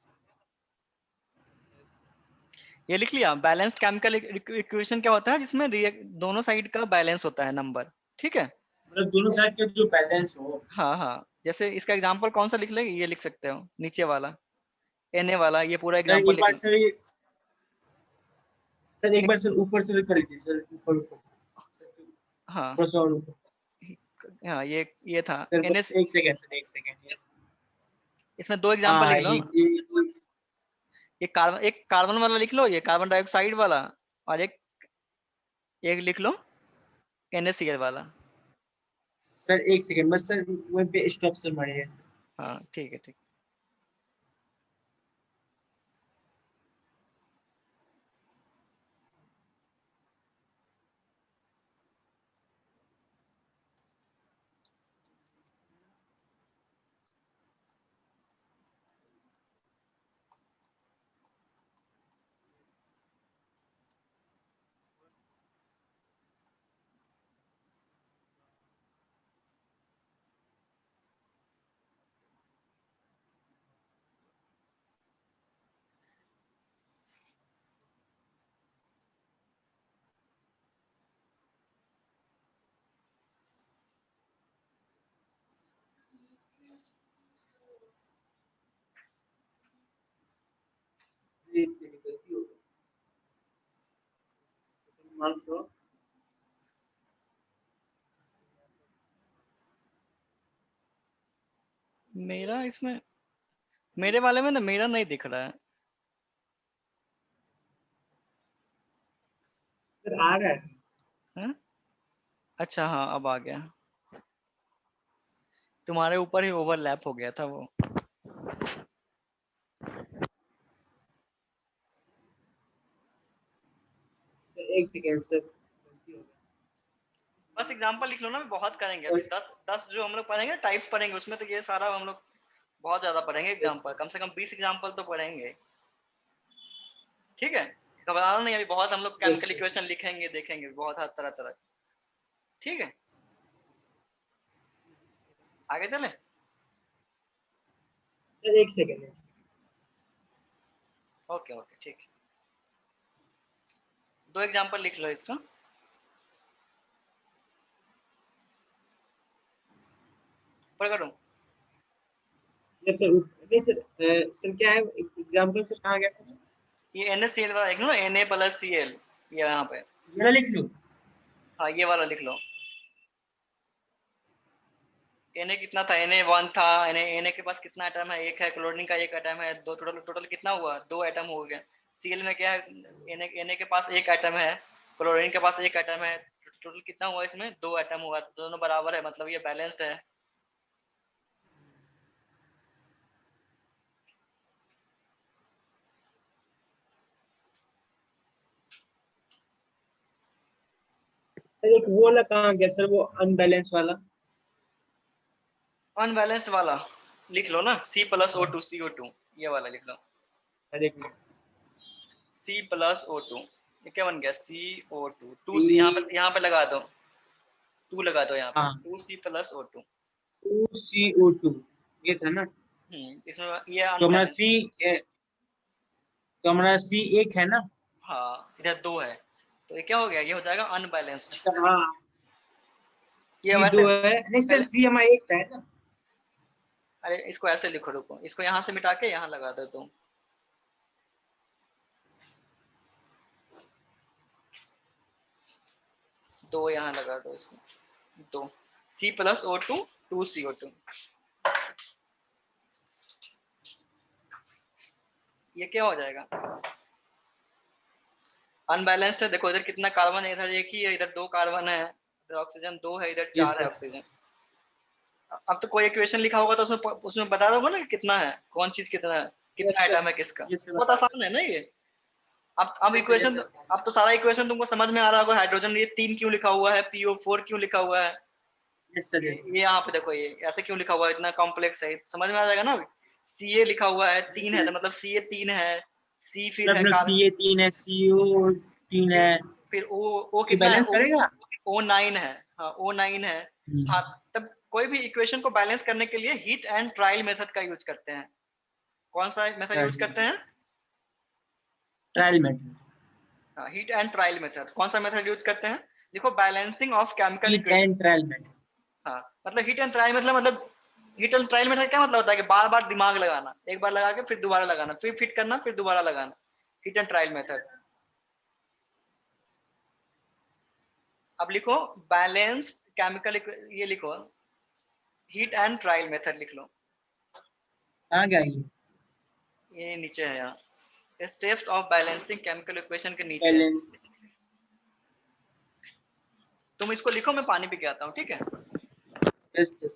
ये लिख लिया, बैलेंस्ड केमिकल इक्वेशन क्या होता है? जिसमें दोनों साइड का बैलेंस होता है नंबर, ठीक है। मतलब दोनों साइड के जो बैलेंस हो। हाँ हाँ, जैसे इसका एग्जांपल कौन सा लिख लेंगे, ये लिख सकते हो नीचे वाला Na वाला, ये पूरा सर एग्जांपल एक लिख बार लो। सर एक बार सर ऊपर से कर लीजिए सर, ऊपर ऊपर हाँ ऊपर से और ऊपर। हाँ, ये था सर NS। एक सेकंड सर, एक सेकंड। यस। इसमें दो एग्जांपल हाँ लिख लो ये ना। एक कार्बन वाला लिख लो, ये कार्बन डाइऑक्साइड वाला, और एक एक लिख लो NaCl वाला। सर एक सेकंड बस सर, वहीं पे स्टॉप सर मारिए। हाँ ठीक है, ठीक। मेरा इसमें, मेरे वाले में ना मेरा नहीं दिख रहा है। सर आ रहा है। हैं? अच्छा हाँ, अब आ गया। तुम्हारे ऊपर ही ओवरलैप हो गया था वो। सर एक सेकंड सर। बस एग्जांपल लिख लो ना, बहुत करेंगे अभी। 10 जो हम लोग पढ़ेंगे टाइप्स पढ़ेंगे, उसमें तो ये सारा हम लोग बहुत ज्यादा पढ़ेंगे एग्जांपल, कम से कम 20 एग्जांपल तो पढ़ेंगे, ठीक है। घबराना नहीं, अभी बहुत हम लोग केमिकल इक्वेशन लिखेंगे, देखेंगे बहुत हर तरह तरह, ठीक है। आगे चले। सर एक सेकंड। ओके ओके, ठीक। दो एग्जांपल लिख लो इसका। ऊपर करूं? Yes sir. नहीं सर, सर क्या है एग्जांपल सर, कहाँ गया सर? ये NaCl वाला लिख लो, Na+Cl, ये यहाँ पे। मेरा लिख लूं? हाँ ये वाला लिख लो। Na कितना था? Na1 था। Na के पास कितना एटम है? एक है। क्लोरीन का एक एटम है। दो, टोटल टोटल कितना हुआ? 2 एटम हो गया। Cl में क्या है? Na के पास एक एटम है, क्लोरीन के पास एक एटम है। टोटल कितना हुआ इसमें? 2 एटम हुआ। दोनों बराबर है, मतलब ये बैलेंस्ड है। सर एक वो वाला कहाँ गया सर, वो अनबैलेंस वाला? अनबैलेंस्ड वाला लिख लो ना, C+O2 CO2, ये वाला लिख लो। सर एक मिनट। C+O2, ये क्या बन गया? CO2 2C, यहाँ पे लगा दो, 2 लगा दो यहाँ पे, हाँ 2C+O2। 2CO2 ये था ना? इसमें ये तो हमारा अनबैलेंस। तो हमारा सी एक है ना? हाँ इधर 2 है, तो ये क्या हो गया? ये हो जाएगा अनबैलेंस्ड। अच्छा हाँ, ये सी वैसे दो है नहीं सर, पहले, सी हमारा एक था है ना? अरे इसको ऐसे लिखो, रुको, इसको यहाँ से मिटा के यहाँ लगा दो तुम। दो यहाँ लगा दो इसको, दो। C+O2 2CO2, ये क्या हो जाएगा? अनबैलेंस्ड है। देखो इधर कितना कार्बन है, इधर एक ही है, इधर 2 कार्बन है, इधर ऑक्सीजन 2 है, इधर यस 4 है सर। ऑक्सीजन। अब तो कोई इक्वेशन लिखा होगा तो उसमें बता दोगे ना कि कितना है, कौन चीज कितना है, यस कितना सर। एटम है किसका। यस सर बहुत बता आसान है ना ये। अब yes sir, yes equation, sir. अब तो सारा इक्वेशन तुमको समझ में आ रहा होगा। हाइड्रोजन ये 3 क्यों लिखा हुआ है, PO4 क्यों लिखा हुआ है, यस सर, यस ये यहाँ पे देखो, ये ऐसे क्यों लिखा हुआ है, इतना कॉम्प्लेक्स है, समझ में आ जाएगा ना। Ca लिखा हुआ है, 3 है, सर। तो मतलब Ca 3 है। C फिर है मतलब सी ए कार्बन, तीन है, सी ओ तीन है। फिर ओ कितना है, बैलेंस करेगा। O9 है, हाँ O9 है। हाँ, तब कोई भी इक्वेशन को बैलेंस करने के लिए हीट एंड ट्रायल मेथड का यूज करते हैं। कौन सा मेथड यूज करते हैं? ट्रायल मेथड, हाँ, हीट एंड ट्रायल मेथड। कौन सा मेथड यूज करते हैं? देखो, balancing of chemical heat equation. And trial method. हाँ, मतलब हीट एंड ट्रायल मतलब हीट एंड ट्रायल मेथड क्या मतलब होता है कि बार बार दिमाग लगाना, एक बार लगा के फिर दोबारा लगाना, फिर फिट करना, फिर दोबारा लगाना, हीट एंड ट्रायल मेथड। अब लिखो बैलेंस केमिकल, ये लिखो हीट एंड ट्रायल मेथड लिख लो। कहाँ गया ये? ये नीचे है यहाँ, steps of balancing chemical equation के नीचे है। बैलेंस। तुम इसको लिखो, मैं पानी पी के आता हूँ, ठीक है? जस्ट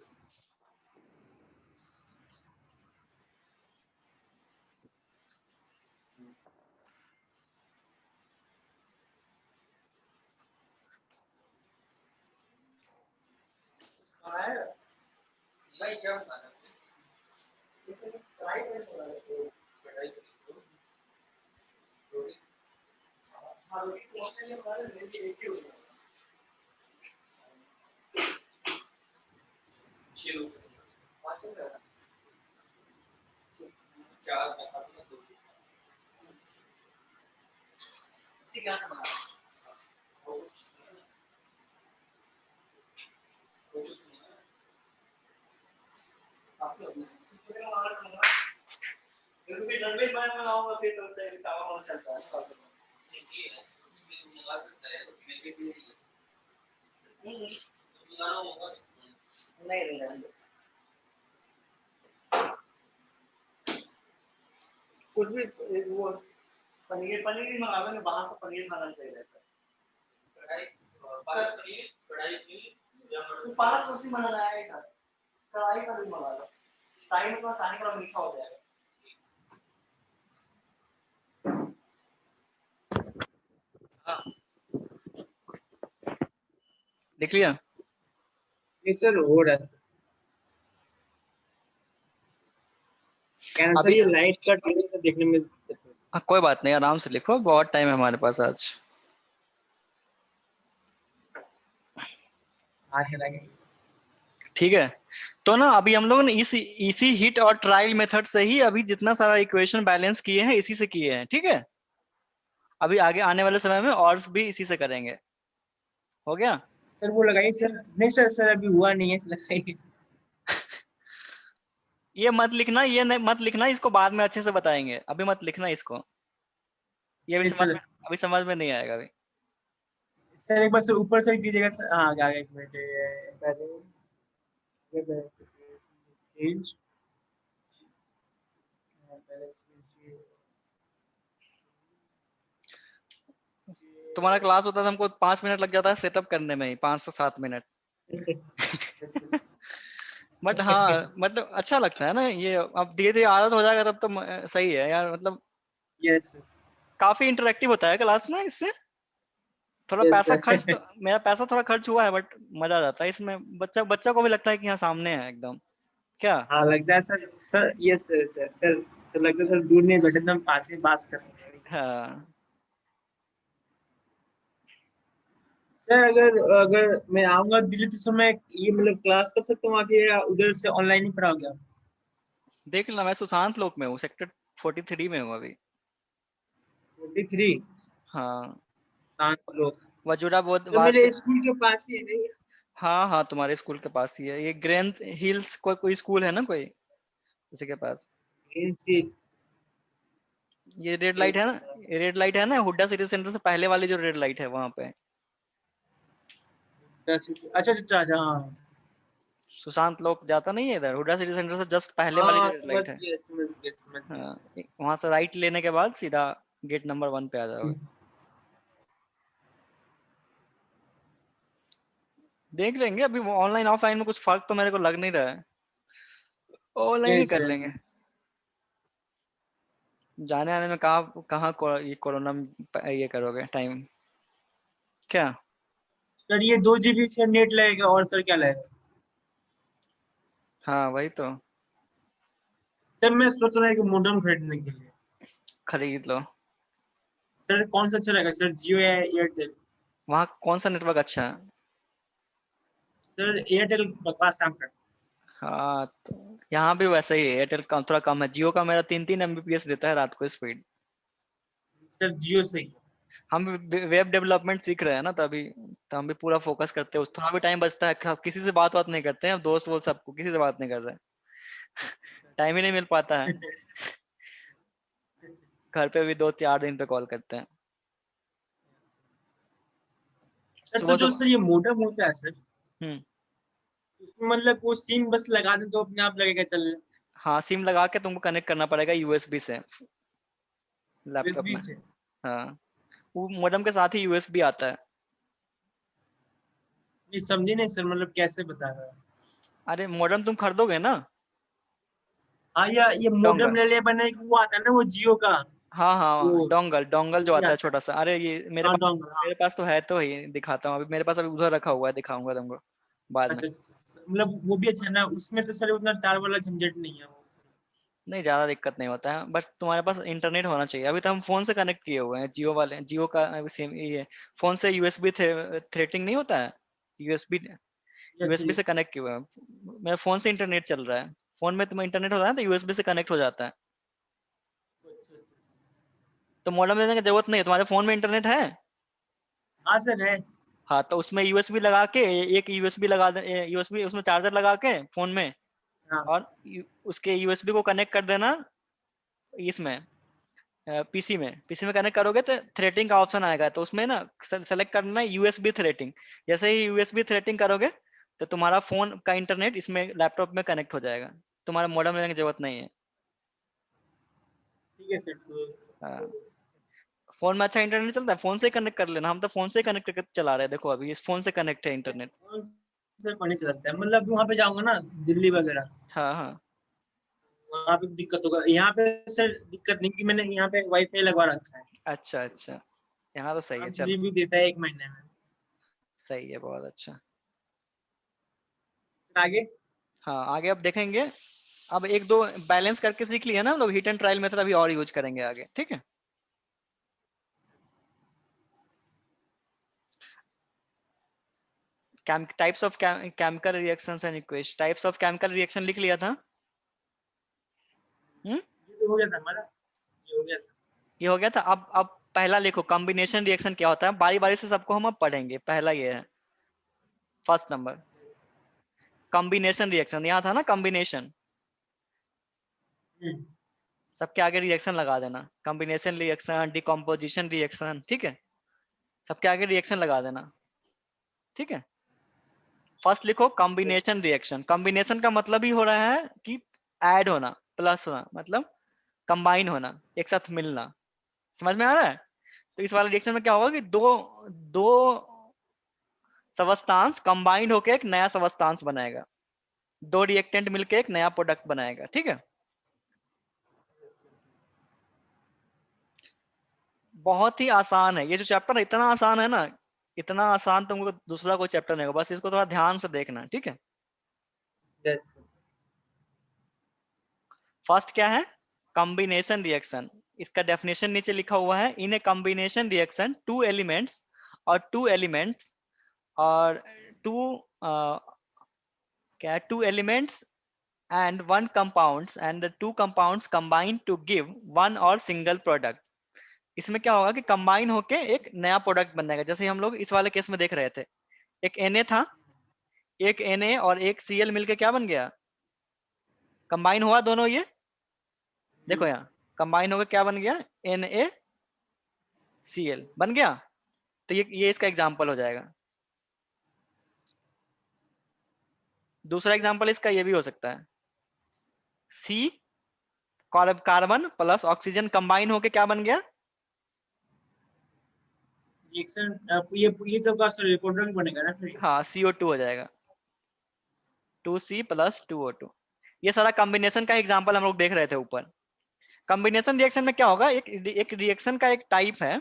कुछ भी वो पनीर ही मंगा दो, बाहर से पनीर खाना सही रहता है। पालक रोटी मंगाना है, कढ़ाई का भी मंगा लो, शाही में तो शाही का मीठा हो जाएगा। हाँ, लिख लिया? ये सर हो रहा है सर। क्या सर, अभी ये लाइट कट से देखने में दिक्कत है। हाँ, कोई बात नहीं, आराम से लिखो, बहुत टाइम है हमारे पास आज। ठीक है, तो ना अभी हम लोग ने इसी हिट और ट्रायल मेथड से ही अभी जितना सारा इक्वेशन बैलेंस किए हैं इसी से किए हैं, ठीक है? अभी आगे आने वाले समय में और भी इसी से करेंगे। हो गया? सर वो लगाइए सर। नहीं सर, सर अभी हुआ नहीं है, लगाइए। ये मत लिखना, ये नहीं मत लिखना, इसको बाद में अच्छे से बताएंगे, अभी मत लिखना इसको, ये अभी सर समझ में नहीं आएगा अभी। सर एक बार सर ऊपर से कीजिएगा सर। हाँ, आ गया, एक मिनट। तुम्हारा क्लास होता था, हमको 5 मिनट लग जाता है सेटअप करने में ही, 5 से 7 मिनट। बट हाँ, मतलब अच्छा लगता है ना ये, अब धीरे धीरे आदत हो जाएगा तब तो सही है यार, मतलब यस काफी इंटरेक्टिव होता है क्लास ना इससे। थोड़ा यस पैसा खर्च सर। तो, मेरा पैसा थोड़ा खर्च हुआ है, बट मजा आ जाता है इसमें, बच्चा बच्चा को भी लगता है कि यहाँ सामने है एकदम। क्या? हाँ लगता है sir. Sir yes sir, sir लगता है सर दूर नहीं बैठे, एकदम पास में बात कर रहे हैं। हाँ, सर अगर अगर मैं आऊंगा दिल्ली तो सर मैं ये मतलब क्लास कर सकता हूँ आके, या उधर से ऑनलाइन ही पढ़ाओगे आप? देख लेना, मैं सुशांत लोक में हूँ, सेक्टर 43 में हूँ अभी। 43? हाँ, शांत लोग वजूरा बोध तो वार्ड मेरे से। स्कूल के पास ही है नहीं? हाँ हाँ, तुम्हारे स्कूल के पास ही है ये, ग्रेंथ हिल्स कोई स्कूल है ना कोई, उसी के पास। सी ये रेड लाइट है ना, ये रेड लाइट है ना, हुड्डा सिटी सेंटर से पहले वाली जो रेड लाइट है वहां पे। अच्छा अच्छा अच्छा, हाँ सुशांत लोक जाता नहीं है इधर, हुड्डा सिटी सेंटर से जस्ट पहले वाली जो हाँ, रेड समझ लाइट है। गया समझ गया समझ गया हाँ, समझ वहां से राइट लेने के बाद सीधा गेट नंबर 1 पे आ गया। जाओगे। देख लेंगे, अभी ऑनलाइन ऑफलाइन में कुछ फर्क तो मेरे को लग नहीं रहा है, ऑनलाइन ही यस कर सर। लेंगे। जाने आने में कहाँ कहाँ ये कोरोना में ये करोगे टाइम, क्या? सर ये 2 GB से नेट लगेगा, और सर क्या लगेगा? हाँ वही तो, सर मैं सोच रहा हूँ कि मोडेम खरीदने के लिए। खरीद लो। सर कौन सा अच्छा रहेगा सर, जियो या एयरटेल? वहाँ कौन सा नेटवर्क अच्छा है? सर एयरटेल बकवास काम करता हाँ तो यहाँ भी वैसा ही है, एयरटेल का थोड़ा कम है। जियो का मेरा 3-3 Mbps देता है रात को स्पीड। है। सर जियो से ही। हम वेब डेवलपमेंट सीख रहे हैं ना, तभी तो हम भी पूरा फोकस करते हैं उस, थोड़ा भी टाइम बचता है, किसी से बात नहीं करते हैं, दोस्त वो सबको किसी से बात नहीं कर रहे हैं। टाइम ही नहीं मिल पाता है। घर पे भी 2-4 दिन पे कॉल करते हैं। सर तो सुबह जो सुबह। सर ये मोडेम होता है सर, हम्म। उसमें मतलब वो सिम बस लगा दें तो अपने आप लगेगा चलने? हाँ, सिम लगा के तुमको कनेक्ट करना पड़ेगा यूएसबी से लैपटॉप यूएसबी में। से? हाँ, वो मॉडेम के साथ ही यूएसबी आता है। नहीं समझे नहीं सर, मतलब कैसे बता रहा है? अरे मॉडेम तुम खरीदोगे ना, हाँ ये मोडेम डोंगल। ले ले बने वो आता है ना वो जियो का। हाँ हाँ, वो डोंगल डोंगल जो वो भी आता है आता है। छोटा सा। अरे ये मेरे हाँ पास, डोंगल हाँ। मेरे पास तो है, तो ही दिखाता हूँ अभी। मेरे पास अभी उधर रखा हुआ है, दिखाऊंगा तुमको बाद में। अच्छा अच्छा अच्छा। मतलब वो भी अच्छा है ना, उसमें तो सर उतना तार वाला झंझट नहीं है वो। नहीं, ज्यादा दिक्कत नहीं होता है, बस तुम्हारे पास इंटरनेट होना चाहिए। अभी तो हम फोन से कनेक्ट किए हुए हैं, जियो वाले, जियो का सेम ये फोन से यूएसबी थ्रेटिंग नहीं होता है, यूएसबी, यस यूएसबी से यस। कनेक्ट किए हुए हैं। मेरा फोन से इंटरनेट चल रहा है। फोन में तुम्हें इंटरनेट होता है तो यूएसबी से कनेक्ट हो जाता है। अच्छा अच्छा। तो मॉडेम लेने की जरूरत नहीं है, तुम्हारे फोन में इंटरनेट है। हाँ सर है। हाँ, तो उसमें यूएसबी लगा के, एक यूएसबी लगा दे, यूएसबी उसमें चार्जर लगा के फोन में, हाँ और उसके यूएसबी को कनेक्ट कर देना इसमें, पीसी में कनेक्ट करोगे तो थ्रेटिंग का ऑप्शन आएगा, तो उसमें ना सेलेक्ट करना है यूएसबी थ्रेटिंग। जैसे ही यूएसबी थ्रेटिंग करोगे तो तुम्हारा फोन का इंटरनेट इसमें लैपटॉप में कनेक्ट हो जाएगा, तुम्हारा मॉडेम लेने की जरूरत नहीं है। ठीक है सर तो हाँ, फोन में अच्छा इंटरनेट चलता है, फोन से ही कनेक्ट कर लेना। हम तो फोन से ही कनेक्ट करके चला रहे हैं, देखो अभी इस फोन से कनेक्ट है इंटरनेट। सर पानी चलता है, मतलब वहाँ पे जाऊंगा ना दिल्ली वगैरह, हाँ हाँ। वहाँ पे दिक्कत होगा। यहाँ पे सर दिक्कत नहीं कि मैंने यहाँ पे वाईफाई लगवा रखा है। अच्छा अच्छा, यहाँ तो सही है, 5 चलो। जीबी देता है 1 महीने में। सही है, बहुत अच्छा। सर आगे। हाँ, आगे अब देखेंगे। अब एक दो बैलेंस करके सीख लिया ना हम लोग, हिट एंड ट्रायल मेथड अभी और यूज करेंगे आगे, ठीक है। Types of chemical reactions and equation, types of chemical reaction लिख लिया था। हम्म। ये तो हो गया था हमारा, ये हो गया था। ये हो गया था। अब पहला लिखो, कॉम्बिनेशन रिएक्शन क्या होता है, बारी बारी से सबको हम अब पढ़ेंगे। पहला ये है, फर्स्ट नंबर, कॉम्बिनेशन रिएक्शन। यहाँ था ना कॉम्बिनेशन, हम्म। सबके आगे रिएक्शन लगा देना, कॉम्बिनेशन रिएक्शन, डिकम्पोजिशन रिएक्शन, ठीक है। सबके आगे रिएक्शन लगा देना, ठीक है। फर्स्ट लिखो कॉम्बिनेशन रिएक्शन। कॉम्बिनेशन का मतलब ही हो रहा है कि ऐड होना, प्लस होना, मतलब कंबाइन होना, एक साथ मिलना। समझ में आ रहा है? तो इस वाले रिएक्शन में क्या होगा कि दो दो सबस्टांस कंबाइंड होकर एक नया सबस्टांस बनाएगा, दो रिएक्टेंट मिलकर एक नया प्रोडक्ट बनाएगा, ठीक है। बहुत ही आसान है ये जो चैप्टर, इतना आसान है ना, इतना आसान तुमको दूसरा कोई चैप्टर नहीं होगा, बस इसको थोड़ा ध्यान से देखना, ठीक है। Yes. फर्स्ट क्या है, कॉम्बिनेशन रिएक्शन। इसका डेफिनेशन नीचे लिखा हुआ है, in a combination reaction two elements, और टू एलिमेंट्स, और टू क्या है, two elements and one compounds and the two compounds combine to give one or single product। इसमें क्या होगा कि कंबाइन होके एक नया प्रोडक्ट बनेगा। जैसे हम लोग इस वाले केस में देख रहे थे, एक Na था, एक Na और एक Cl मिलके क्या बन गया, कंबाइन हुआ दोनों ये। देखो यहाँ कंबाइन होकर क्या बन गया, NaCl बन गया। तो ये इसका एग्जाम्पल हो जाएगा। दूसरा एग्जाम्पल इसका ये भी हो सकता है, C carbon plus oxygen combine होके क्या बन गया, रिएक्शन ये तो का सर प्रोडक्ट बनेगा ना फिर? हाँ CO2 हो जाएगा, 2C प्लस 2O2। ये सारा कॉम्बिनेशन का एग्जांपल हम लोग देख रहे थे ऊपर। कॉम्बिनेशन रिएक्शन में क्या होगा, एक रिएक्शन का एक टाइप है।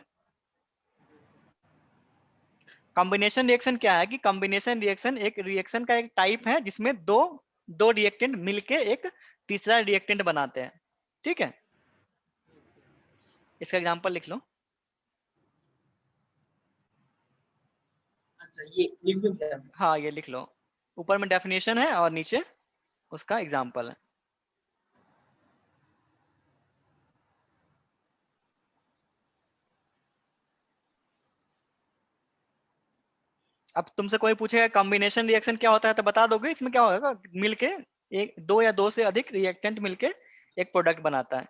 कॉम्बिनेशन रिएक्शन क्या है कि कॉम्बिनेशन रिएक्शन एक रिएक्शन का एक टाइप है जिसमें दो दो रिएक्टेंट मिलके एक तीसरा रिएक्टेंट बनाते हैं, ठीक है। इसका एग्जांपल लिख लो। अच्छा, ये लिख दूं क्या? हाँ ये लिख लो, ऊपर में डेफिनेशन है और नीचे उसका एग्जाम्पल है। अब तुमसे कोई पूछेगा कॉम्बिनेशन रिएक्शन क्या होता है तो बता दोगे? इसमें क्या होगा, मिलके एक दो या दो से अधिक रिएक्टेंट मिलके एक प्रोडक्ट बनाता है।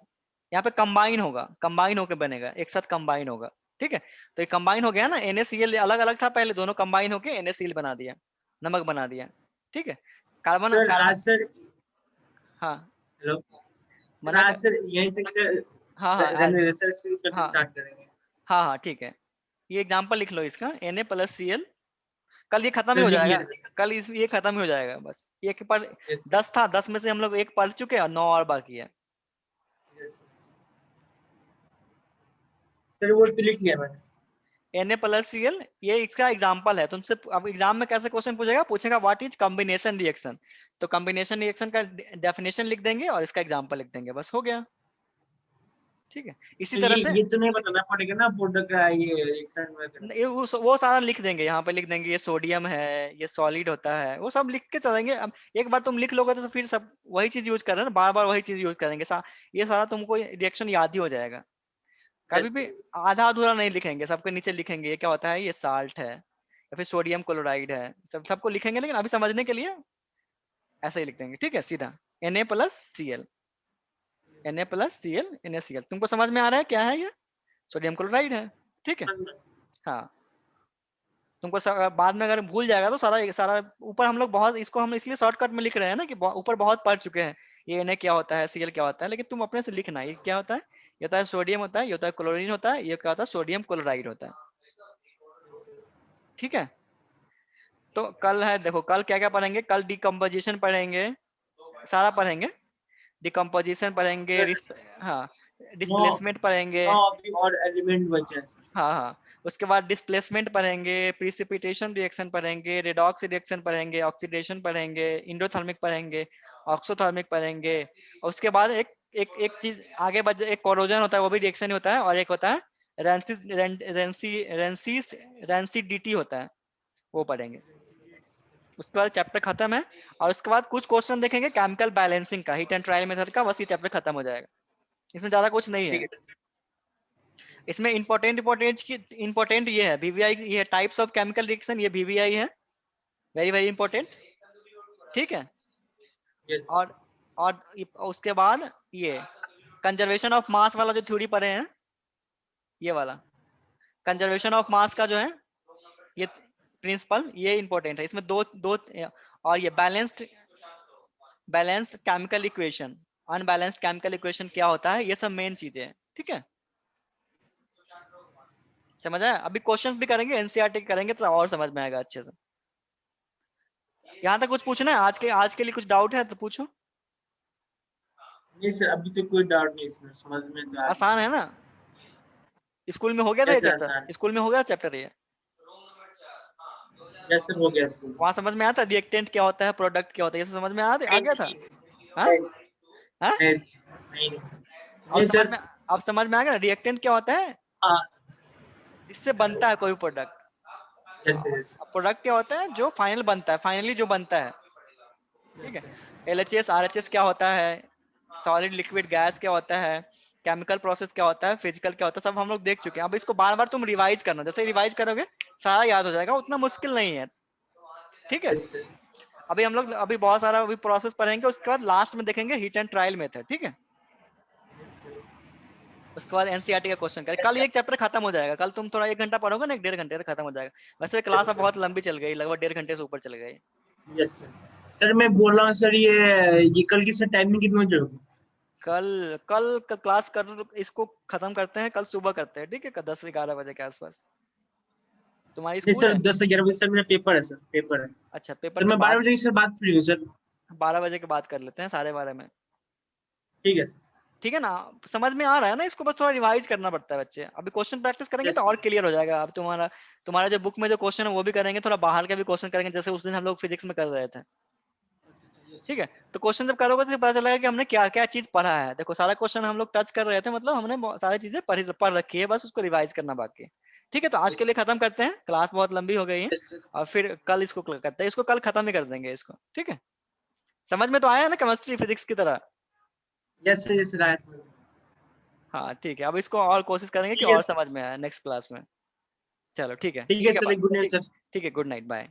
यहाँ पे कंबाइन होगा, कंबाइन होकर बनेगा, एक साथ कंबाइन होगा। ठीक है, तो ये कंबाइन हो गया ना, NaCl अलग अलग था पहले, दोनों कंबाइन होके NaCl बना दिया, नमक बना दिया। ठीक है, कार्बन सर कार्बन आज सर, हाँ हेलो सर, मना आज कर, सर यहीं तक सर हाँ हाँ रहने दे सर, फिर कल हाँ स्टार्ट करेंगे। हाँ हाँ ठीक है। ये एग्जाम्पल लिख लो इसका, Na+Cl। कल ये खत्म ही सर हो लिख जाएगा, लिया। कल इस ये खत्म ही हो जाएगा बस। एक पर यस 10 था, 10 में से हम लोग एक पढ़ चुके हैं और 9 और बाकी है। यस सर, वो तो लिख लिया मैंने। Na+Cl ये इसका एग्जाम्पल है। तुमसे अब एग्जाम में कैसे क्वेश्चन पूछेगा, पूछेगा व्हाट इज कॉम्बिनेशन रिएक्शन, तो कॉम्बिनेशन रिएक्शन का डेफिनेशन लिख देंगे और इसका एग्जाम्पल लिख देंगे, बस हो गया। ठीक है, इसी तो तरह से ये तो नहीं बताना पड़ेगा ना प्रोडक्ट का ये रिएक्शन वगैरह? वो सारा लिख देंगे, यहाँ पे लिख देंगे ये सोडियम है, ये सॉलिड होता है, वो सब लिख के चलेंगे। अब एक बार तुम लिख लोगे तो फिर सब वही चीज यूज कर रहे हैं ना, बार बार वही चीज यूज करेंगे। ये सारा तुमको रिएक्शन याद ही हो जाएगा। कभी यस भी आधा अधूरा नहीं लिखेंगे, सबके नीचे लिखेंगे ये क्या होता है, ये साल्ट है या फिर सोडियम क्लोराइड है, सबको लिखेंगे, लेकिन अभी समझने के लिए ऐसे ही लिख देंगे। ठीक है, सीधा Na+Cl, Na+Cl, NaCl। तुमको समझ में आ रहा है क्या है ये? सोडियम क्लोराइड है। ठीक है, सर। हाँ। तुमको बाद में अगर भूल जाएगा तो सारा सारा ऊपर हम लोग बहुत इसको हम इसलिए शॉर्टकट में लिख रहे हैं ना कि ऊपर बहुत पढ़ चुके हैं ये Na क्या होता है, Cl क्या होता है, लेकिन तुम अपने से लिखना ये क्या होता है। ये होता है सोडियम होता है, ये होता है क्लोरीन होता है, ये क्या होता है सोडियम क्लोराइड होता है। ठीक है, तो कल है, देखो कल क्या क्या पढ़ेंगे, कल डिकम्पोजिशन पढ़ेंगे, सारा पढ़ेंगे। डिकम्पोजिशन पढ़ेंगे, सर हाँ नौ डिस्प्लेसमेंट पढ़ेंगे, नौ अभी और एलिमेंट बचे हैं सर। हाँ हाँ। उसके बाद डिस्प्लेसमेंट पढ़ेंगे, प्रिसिपिटेशन रिएक्शन पढ़ेंगे, रेडॉक्स रिएक्शन पढ़ेंगे, ऑक्सीडेशन पढ़ेंगे, इंडोथर्मिक पढ़ेंगे, ऑक्सोथर्मिक पढ़ेंगे। और उसके बाद एक एक एक चीज आगे बच, एक कोरोजन होता है, वो भी रिएक्शन ही होता है, और एक होता है रेंसिस रेंसिस रेंसिडिटी होता है, वो पढ़ेंगे। उसके बाद चैप्टर खत्म है। और उसके बाद कुछ क्वेश्चन देखेंगे केमिकल बैलेंसिंग का, हीट एंड ट्रायल मेथड का, बस ये चैप्टर खत्म हो जाएगा। इसमें ज्यादा कुछ नहीं ठीक है। है इसमें इंपॉर्टेंट ये है VVI, ये टाइप्स ऑफ केमिकल रिएक्शन, ये VVI है, वेरी वेरी इंपॉर्टेंट। ठीक है, यस और उसके बाद ये कंजर्वेशन ऑफ मास वाला जो थ्योरी पढ़े हैं, ये वाला कंजर्वेशन ऑफ मास का जो है ये प्रिंसिपल, ये इंपॉर्टेंट है। इसमें दो दो और ये balanced chemical equation, unbalanced chemical equation क्या होता है, ये सब मेन चीजें हैं। ठीक है, समझ आया? अभी क्वेश्चंस भी करेंगे, एनसीईआरटी करेंगे तो और समझ में आएगा अच्छे से। यहाँ तक कुछ पूछना है? आज के लिए कुछ डाउट है तो पूछो। नहीं सर, अभी तो कोई डाउट नहीं, इसमें समझ में तो आ आसान है ना? स्कूल में हो गया था ये यस चैप्टर, आसान। स्कूल में हो गया चैप्टर ये? यस सर, हो गया स्कूल में। वहां समझ में आता रिएक्टेंट क्या होता है, प्रोडक्ट क्या होता है, ये सब समझ में आ गया था? हाँ नहीं हाँ। नहीं नहीं नहीं अब नहीं समझ सर। में, अब समझ में आ गया ना रिएक्टेंट क्या होता है, हाँ जिससे बनता है कोई प्रोडक्ट। यस यस अब प्रोडक्ट क्या होता है, जो फाइनल बनता है, फाइनली जो बनता है। ठीक है, यस LHS RHS क्या होता है, सॉलिड लिक्विड गैस क्या होता है, केमिकल प्रोसेस क्या होता है, फिजिकल क्या होता है, सब हम लोग देख चुके हैं। अब इसको बार बार तुम रिवाइज करना, जैसे रिवाइज करोगे सारा याद हो जाएगा, उतना मुश्किल नहीं है। ठीक है, यस अभी हम लोग अभी बहुत सारा अभी प्रोसेस पढ़ेंगे, उसके बाद लास्ट में देखेंगे हीट एंड ट्रायल मेथड। ठीक है, उसके बाद एनसीईआरटी का क्वेश्चन करें। कल एक चैप्टर खत्म हो जाएगा, कल तुम थोड़ा 1 घंटा पढ़ोगे ना, 1 1.5 घंटे तक खत्म हो जाएगा। वैसे क्लास अब बहुत लंबी चल गई, लगभग 1.5 घंटे से ऊपर चल गई। Yes sir. सर मैं बोल रहा हूँ सर, ये कल की सर टाइमिंग कितने बजे होगी? कल कल क्लास कर, इसको खत्म करते हैं, कल सुबह करते हैं। ठीक है, 10 11 बजे के आसपास। तुम्हारी नहीं स्कूल सर, है? 10 से 11 बजे सर मेरा पेपर है, सर पेपर है। अच्छा, पेपर सर के मैं बाद 12 बजे की सर बात फ्री हूँ सर। 12 बजे के बाद कर लेते हैं, 12:30 में। ठीक है सर। ठीक है ना? समझ में आ रहा है ना? इसको बस थोड़ा रिवाइज करना पड़ता है बच्चे। अभी क्वेश्चन प्रैक्टिस करेंगे तो यस और क्लियर हो जाएगा। अब तुम्हारा तुम्हारा जो बुक में जो क्वेश्चन है वो भी करेंगे, थोड़ा बाहर के भी क्वेश्चन करेंगे, जैसे उस दिन हम लोग फिजिक्स में कर रहे थे। ठीक है, तो क्वेश्चन जब करोगे तो पता चलेगा कि हमने क्या क्या चीज पढ़ा है। देखो सारा क्वेश्चन हम लोग टच कर रहे थे, मतलब हमने सारी चीजें पढ़ रखी है, बस उसको रिवाइज करना बाकी है। ठीक है, तो आज के लिए खत्म करते हैं, क्लास बहुत लंबी हो गई है, यस सर, और फिर कल इसको करते हैं, इसको कल खत्म ही कर देंगे इसको, ठीक है। समझ में तो आया ना केमिस्ट्री फिजिक्स की तरह? यस सर, यस सर, आया सर। हाँ ठीक है, अब इसको और कोशिश करेंगे कि ठीक है और समझ में आए नेक्स्ट क्लास में। चलो ठीक है, ठीक है ठीक है, सर, गुड नाइट ठीक, सर। ठीक है, गुड नाइट, बाय।